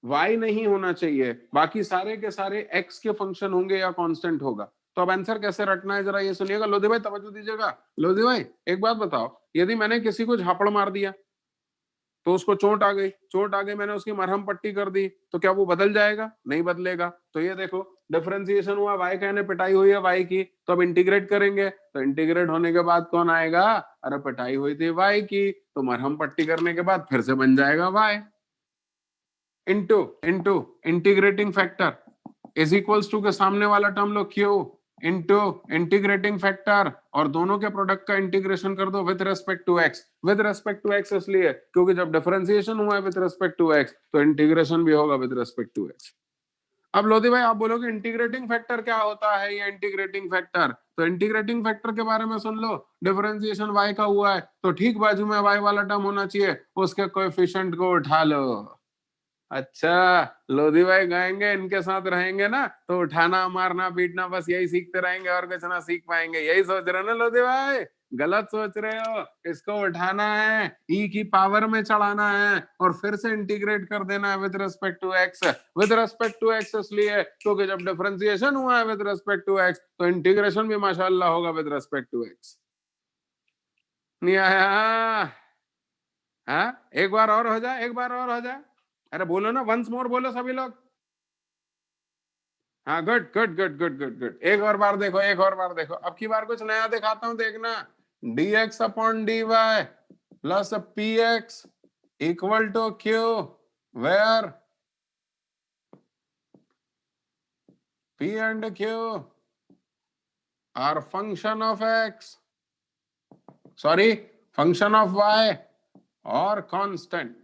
y नहीं होना चाहिए, बाकी सारे के सारे x के फंक्शन होंगे या कांस्टेंट होगा। तो अब आंसर कैसे रटना है जरा ये सुनिएगा। लोधी भाई तवज्जो दीजिएगा। लोधी भाई एक बात बताओ, यदि मैंने किसी को झापड़ मार दिया तो उसको चोट आ गई, मैंने उसकी मरहम पट्टी कर दी, तो क्या वो बदल जाएगा? नहीं बदलेगा। तो ये देखो, डिफरेंशिएशन हुआ, वाई कहने पिटाई हुई है वाई की, तो अब इंटीग्रेट करेंगे, तो इंटीग्रेट होने के बाद कौन आएगा? अरे पिटाई हुई थी वाई की, तो मरहम पट्टी करने के बाद फिर से बन जाएगा y into into integrating factor is equals to के सामने वाला टर्म लो क्यू इंटू इंटीग्रेटिंग फैक्टर, और दोनों के प्रोडक्ट का इंटीग्रेशन कर दो with respect to x. With respect to x इसलिए क्योंकि जब डिफरेंशिएशन हुआ है विद रेस्पेक्ट टू एक्स, तो इंटीग्रेशन भी होगा विद रेस्पेक्ट टू एक्स। अब लोधी भाई आप बोलोगे इंटीग्रेटिंग फैक्टर क्या होता है? ये इंटीग्रेटिंग फैक्टर, तो इंटीग्रेटिंग फैक्टर के बारे में सुन लो। डिफरेंशिएशन y का हुआ है तो ठीक बाजू में y वाला टर्म होना चाहिए, उसके कोएफिशिएंट को उठा लो। अच्छा, लोधी भाई गाएंगे, इनके साथ रहेंगे ना तो उठाना मारना पीटना बस यही सीखते रहेंगे, और कुछ ना सीख पाएंगे। यही सोच रहे हो ना लोधी भाई? गलत सोच रहे हो। इसको उठाना है, ई की पावर में चढ़ाना है, और फिर से इंटीग्रेट कर देना है with respect to x. With respect to x इसलिए क्योंकि जब डिफरेंशिएशन हुआ है विद रिस्पेक्ट टू एक्स, तो इंटीग्रेशन भी माशाल्लाह होगा विद रिस्पेक्ट टू एक्स। नहीं आया? हाँ, एक बार और हो जाए, एक बार और हो जाए। अरे बोलो ना, वंस मोर बोलो सभी लोग। हाँ, good good good good good good, एक और बार देखो, एक और बार देखो। अब की बार कुछ नया दिखाता हूं, देखना। dx upon dy plus p x equal to q, where p and q are function of x, sorry function of y और कांस्टेंट।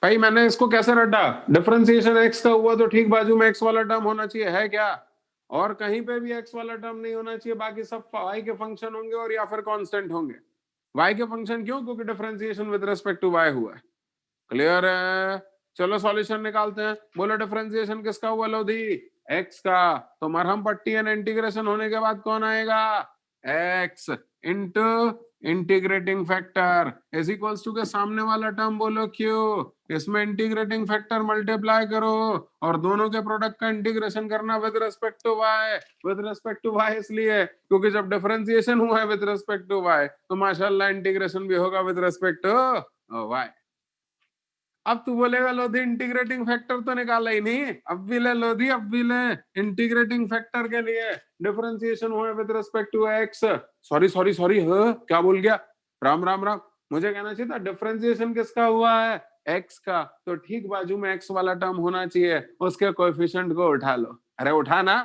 भाई मैंने इसको कैसे रटा? डिफरेंशिएशन x का हुआ तो ठीक बाजू में x वाला टर्म होना चाहिए, है क्या? और कहीं पे भी x वाला टर्म नहीं होना चाहिए, बाकी सब y के फंक्शन होंगे और या फिर कांस्टेंट होंगे। y के फंक्शन क्यों? क्योंकि differentiation with respect to y हुआ है। क्लियर है? चलो सॉल्यूशन निकालते हैं। बोलो डिफरेंशिएशन किसका हुआ लोधी? x का। तो मरहम पट्टी एंड इंटीग्रेशन होने के बाद कौन आएगा? x into integrating factor is equals to के सामने वाला टर्म बोलो q, इसमें इंटीग्रेटिंग फैक्टर मल्टीप्लाई करो, और दोनों के प्रोडक्ट का इंटीग्रेशन करना with respect to y। With respect to y इसलिए क्योंकि जब डिफरेंशिएशन हुआ है विद रिस्पेक्ट टू y, तो माशाल्लाह इंटीग्रेशन भी होगा विद रिस्पेक्ट टू y। अब तू बोलेगा लोधी इंटीग्रेटिंग फैक्टर तो निकाला ही नहीं, अब भी ले लोधी, अब भी ले। इंटीग्रेटिंग फैक्टर के लिए डिफरेंशिएशन हुआ with respect to x. Sorry sorry sorry, क्या बोल गया, राम राम राम, मुझे कहना चाहिए था डिफरेंशिएशन किसका हुआ है, एक्स का, तो ठीक बाजू में एक्स वाला टर्म होना चाहिए, उसके कोएफिशिएंट को उठा लो। अरे उठा ना,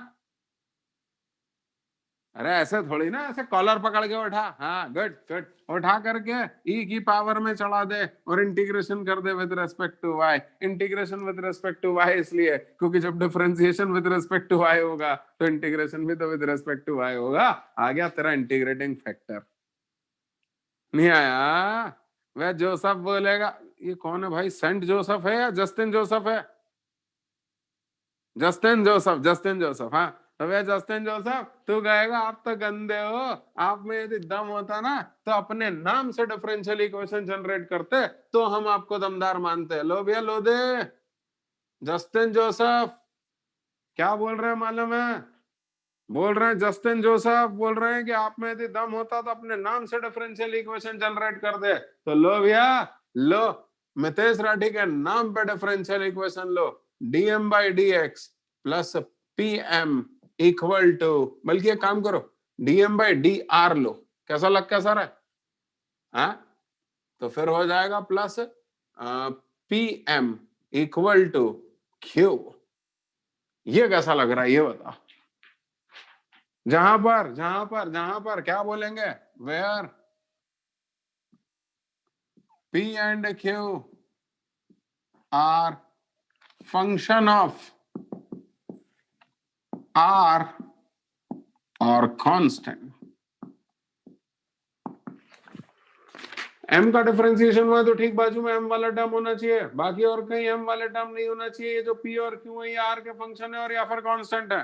अरे ऐसे थोड़ी ना, ऐसे कॉलर पकड़ के उठा, हाँ गुड गुड, उठा करके ई की पावर में चढ़ा दे और इंटीग्रेशन कर दे with respect to Y. Integration with respect to Y इसलिए क्योंकि जब differentiation with respect to Y होगा तो इंटीग्रेशन भी तो विद रिस्पेक्ट टू वाई होगा। आ गया तेरा इंटीग्रेटिंग फैक्टर। नहीं आया? वह जोसेफ बोलेगा, ये कौन है भाई, सेंट जोसेफ है या जस्टिन जोसेफ है? जस्टिन जोसेफ, जस्टिन जोसेफ, हाँ। तो भैया जस्टिन जोसेफ, तू कहेगा आप तो गंदे हो, आप में यदि दम होता ना तो अपने नाम से डिफरेंशियल इक्वेशन जनरेट करते, तो हम आपको दमदार मानते। लो भैया लो दे, जस्टिन जोसेफ क्या बोल रहे हैं मालूम है? बोल रहे हैं जस्टिन जोसेफ बोल रहे हैं कि आप में यदि दम होता तो अपने नाम से डिफरेंशियल इक्वेशन जनरेट कर दे। तो लो भैया लो, मितेश राठी के नाम पे डिफरेंशियल इक्वेशन लो, d m by D x plus p m equal to, बल्कि एक काम करो, डीएम बाई डी आर लो, कैसा लगता है सर? हाँ, तो फिर हो जाएगा plus p m equal to q. ये कैसा लग रहा है ये बताओ? जहां पर क्या बोलेंगे, where P and Q are function of R or constant। M का डिफरेंशिएशन हुआ तो ठीक बाजू में M वाला टर्म होना चाहिए, बाकी और कहीं M वाले टर्म नहीं होना चाहिए। ये जो P और Q है ये R के फंक्शन है और या फिर कांस्टेंट है।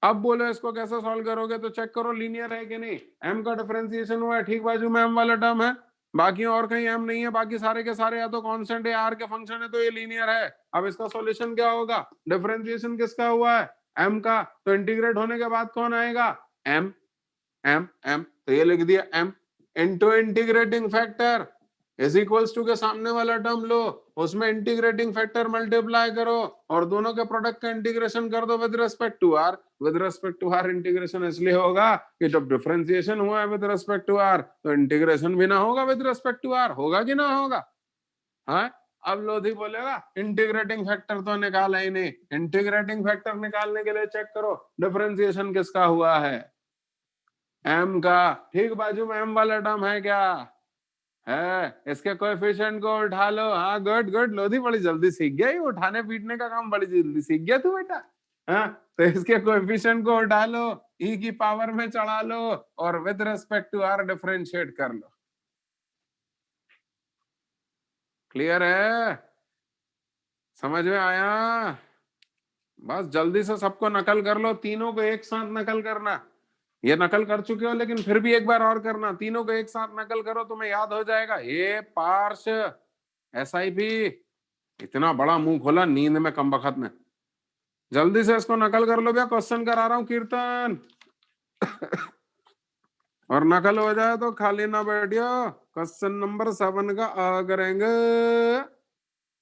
अब बोलो इसको कैसे सॉल्व करोगे, तो चेक करो लीनियर है कि नहीं। M का डिफरेंशिएशन हुआ है, ठीक बाजू में M वाला टर्म है, बाकी और कहीं M नहीं है, बाकी सारे के सारे या तो कांस्टेंट है या R के फंक्शन है, तो ये लीनियर है। अब इसका सॉल्यूशन क्या होगा, डिफरेंशिएशन किसका हुआ है, M का, तो इंटीग्रेट होने के बाद कौन आएगा, M M M, तो ये लिख दिया M into integrating factor is equals to के सामने वाला टर्म लो, उसमें इंटीग्रेटिंग फैक्टर मल्टीप्लाई करो और दोनों के प्रोडक्ट का इंटीग्रेशन कर दो with respect to r. With respect to r integration इसलिए होगा कि जब डिफरेंशिएशन हुआ है विद रिस्पेक्ट टू आर तो इंटीग्रेशन भी ना होगा विद रिस्पेक्ट टू आर, होगा कि ना होगा? हाँ, अब लोधी बोलेगा इंटीग्रेटिंग फैक्टर तो निकाला ही नहीं। इंटीग्रेटिंग फैक्टर निकालने के लिए चेक करो डिफरेंशिएशन किसका हुआ है, M का, ठीक बाजू में M वाला टर्म है क्या है, इसके कोएफिशिएंट को उठा लो। हाँ गुड गुड, लोधी बड़ी जल्दी सीख गया, ये उठाने पीटने का काम बड़ी जल्दी सीख गया तू बेटा। हाँ, तो इसके कोएफिशिएंट को उठा लो, ई की पावर में चढ़ा लो और with respect to r differentiate कर लो। क्लियर है, समझ में आया? बस जल्दी से सबको नकल कर लो, तीनों को एक साथ नकल करना। ये नकल कर चुके हो लेकिन फिर भी एक बार और करना, तीनों को एक साथ नकल करो, तुम्हें याद हो जाएगा। ये पार्श SIP, इतना बड़ा मुंह खोला नींद में कम बखत में, जल्दी से इसको नकल कर लो भैया, क्वेश्चन करा रहा हूं कीर्तन। और नकल हो जाए तो खाली ना बैठियो, क्वेश्चन नंबर 7 का अ करेंगे,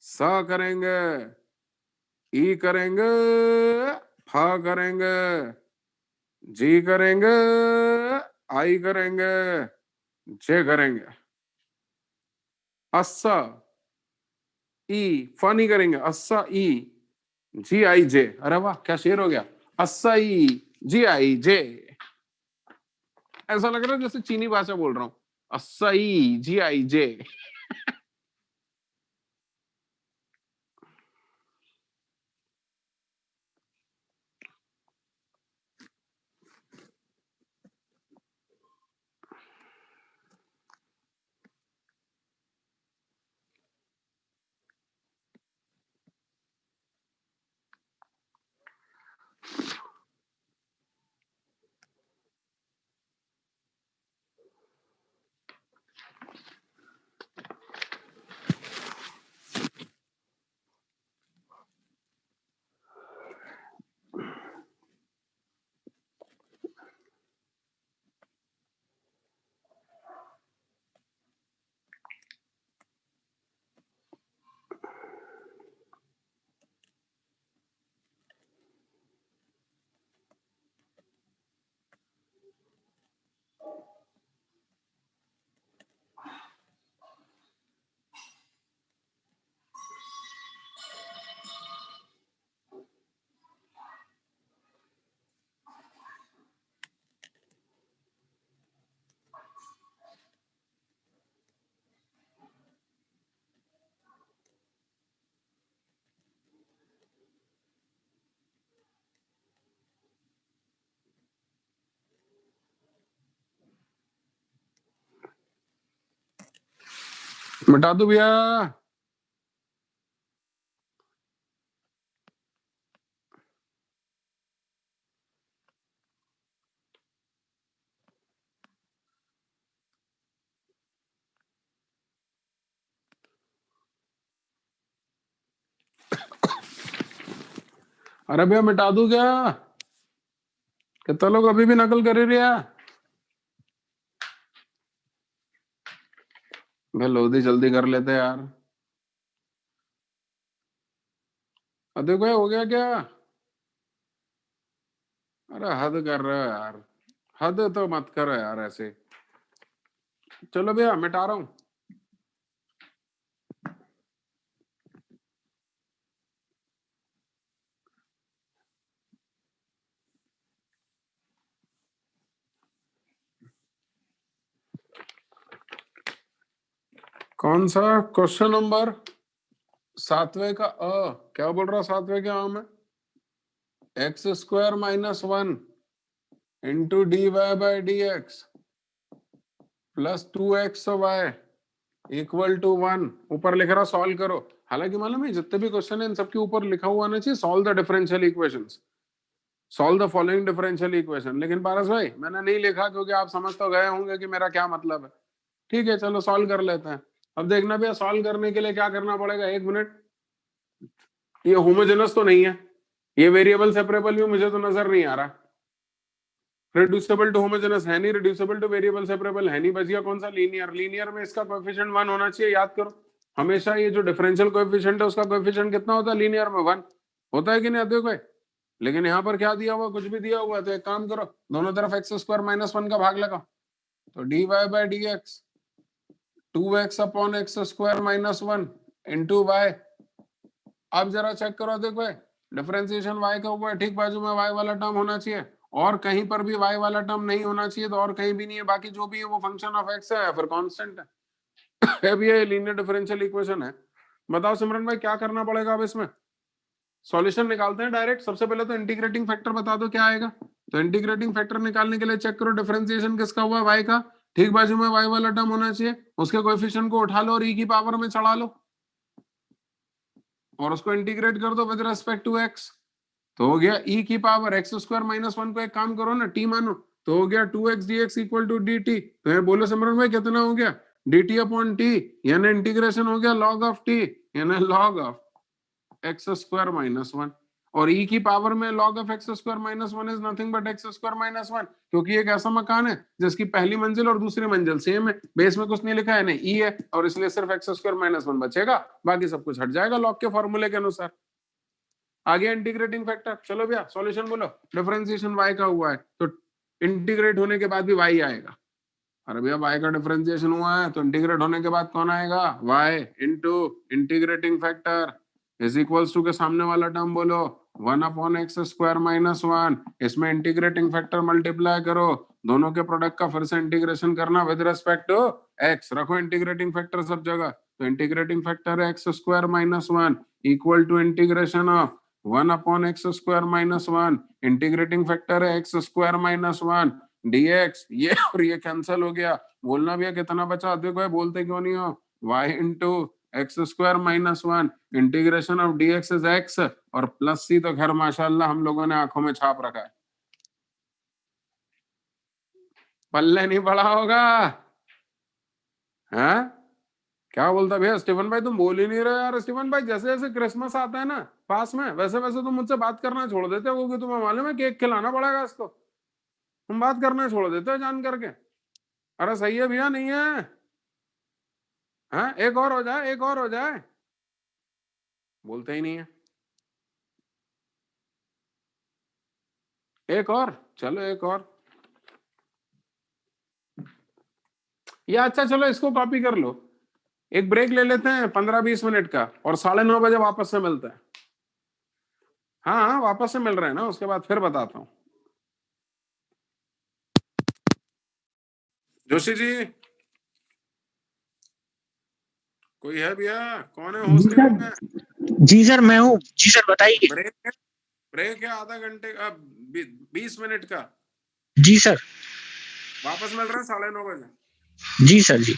स करेंगे, ई करेंगे, फ करेंगे, जी करेंगे, आई करेंगे, जे करेंगे, अस्सा ई, फनी करेंगे, अस्सा ई जी आई जे। अरे वाह क्या शेर हो गया, अस्सा ई जी आई जे। ऐसा लग रहा है जैसे चीनी भाषा बोल रहा हूं, अस्सा ई जी आई जे। मिटा दो भैया। अरे भैया मिटा दूं क्या? कितना लोग अभी भी नकल कर ही रहा? भाई लोधी जल्दी कर लेते यार। देखो भाई हो गया क्या? अरे हद कर रहे हो यार। हद तो मत करो यार ऐसे। चलो भैया मिटा रहा हूँ। कौन सा क्वेश्चन नंबर? 7वें का क्या बोल रहा 7वें के में? X square minus 1 into d Y by D x plus 2xy equal to 1। ऊपर लिख रहा सॉल्व करो। हालांकि मालूम है जितने भी क्वेश्चन है इन सबके ऊपर लिखा हुआ आना चाहिए solve the differential equations, solve the following differential equation. लेकिन पारस भाई मैंने नहीं लिखा क्योंकि आप समझ तो गए होंगे कि मेरा क्या मतलब है। ठीक है चलो सॉल्व कर लेते हैं। अब देखना भैया सॉल्व करने के लिए क्या करना पड़ेगा, 1 मिनट। ये होमोजेनस तो नहीं है, ये वेरिएबल सेपरेबल भी मुझे तो नजर नहीं आ रहा। रिड्यूसिबल टू होमोजेनस है नहीं, रिड्यूसिबल टू वेरिएबल सेपरेबल है नहीं, बच गया कौन सा? लीनियर। लीनियर में इसका कोएफिशिएंट 1 होना चाहिए, याद करो। हमेशा ये जो डिफरेंशियल कोएफिशिएंट है उसका कोएफिशिएंट कितना होता है लीनियर में? 1 होता है कि नहीं देखो भाई। लेकिन यहाँ पर क्या दिया हुआ? कुछ भी दिया हुआ है। तो एक काम करो दोनों तरफ एक्स स्क्वायर माइनस 1 का भाग लगाओ, तो d Y by D x 2x upon x square minus 1 into y. अब जरा चेक करो देखो भाई, डिफरेंशिएशन y का ऊपर ठीक बाजू में y वाला टर्म होना चाहिए, और कहीं पर भी y वाला टर्म नहीं होना चाहिए, तो और कहीं भी नहीं है। बाकी जो भी है वो फंक्शन ऑफ x है या फिर कांस्टेंट है। अब ये लीनियर डिफरेंशियल इक्वेशन है। बताओ सिमरन भाई क्या करना पड़ेगा अब इसमें? सॉल्यूशन निकालते हैं डायरेक्ट। सबसे पहले तो इंटीग्रेटिंग फैक्टर बता दो क्या आएगा। तो इंटीग्रेटिंग फैक्टर निकालने के लिए चेक करो डिफरेंशिएशन किसका हुआ? y का। ठीक बाजू में y वाला टर्म होना चाहिए, उसके कोएफिशिएंट को उठा लो और e की पावर में चढ़ा लो और उसको इंटीग्रेट कर दो विद रिस्पेक्ट टू x। तो हो गया e की पावर एक्स स्क्वायर माइनस 1 को एक काम करो ना t मानो, तो हो गया 2x dx equal to dt। तो ये बोलो सिमरन भाई कितना हो गया? dt अपॉन t, यानी इंटीग्रेशन हो गया log ऑफ t, यानी log of x square minus 1। और e की पावर में log of x square minus 1 is nothing but x square minus 1, क्योंकि एक ऐसा मकान है जिसकी पहली मंजिल और दूसरी मंजिल सेम है, बेस में कुछ नहीं लिखा है नहीं e है, और इसलिए सिर्फ एक्स स्क्वायर माइनस 1 बचेगा, बाकी सब कुछ हट जाएगा लॉग के फॉर्मूले के अनुसार। आगे इंटीग्रेटिंग फैक्टर। चलो भैया सॉल्यूशन बोलो। डिफरेंशिएशन y का हुआ है तो इंटीग्रेट होने के बाद भी y आएगा। अरे भैया y का डिफरेंशिएशन हुआ है तो इंटीग्रेट होने के बाद कौन आएगा? y into integrating factor is equals to के सामने वाला टर्म बोलो 1 अपॉन एक्स स्क्वायर माइनस 1। इसमें इंटीग्रेटिंग फैक्टर मल्टीप्लाई करो, दोनों के प्रोडक्ट का फिर से इंटीग्रेशन करना विद रिस्पेक्ट टू x। रखो इंटीग्रेटिंग फैक्टर सब जगह, तो इंटीग्रेटिंग फैक्टर है x square minus 1 equal to integration of 1 upon x square minus 1। Integrating factor है एक्स स्क्वायर माइनस 1 dx। ये और ये कैंसिल हो गया। बोलना भैया कितना बचा? देखो बोलते क्यों नहीं हो? y into x square minus 1 integration of dx is x, और प्लस सी तो खैर माशाल्लाह हम लोगों ने आंखों में छाप रखा है। पल्ले नहीं पड़ा होगा है? क्या बोलता भैया स्टीफन भाई? तुम बोल ही नहीं रहे यार। स्टीफन भाई जैसे जैसे क्रिसमस आता है ना पास में, वैसे वैसे तुम मुझसे बात करना छोड़ देते हो, क्योंकि तुम्हें मालूम है केक खिलाना पड़ेगा इसको। तुम बात करना छोड़ देते हो जान करके। अरे सही है भैया नहीं है? हाँ एक और हो जाए, एक और हो जाए। बोलते ही नहीं है। एक और, चलो एक और। या अच्छा चलो इसको कॉपी कर लो। एक ब्रेक ले लेते हैं 15-20 मिनट का, और 9:30 बजे वापस से मिलते हैं। हाँ हाँ वापस से मिल रहे हैं ना, उसके बाद फिर बताता हूँ। जोशी जी कोई है भैया? कौन है होस्ट टीम में? जी सर मैं हूँ। जी सर बताइए। ब्रेक है, ब्रेक है आधा घंटे का, 20 मिनट का। जी सर। वापस मिल रहे हैं 9:30 बजे। जी सर जी।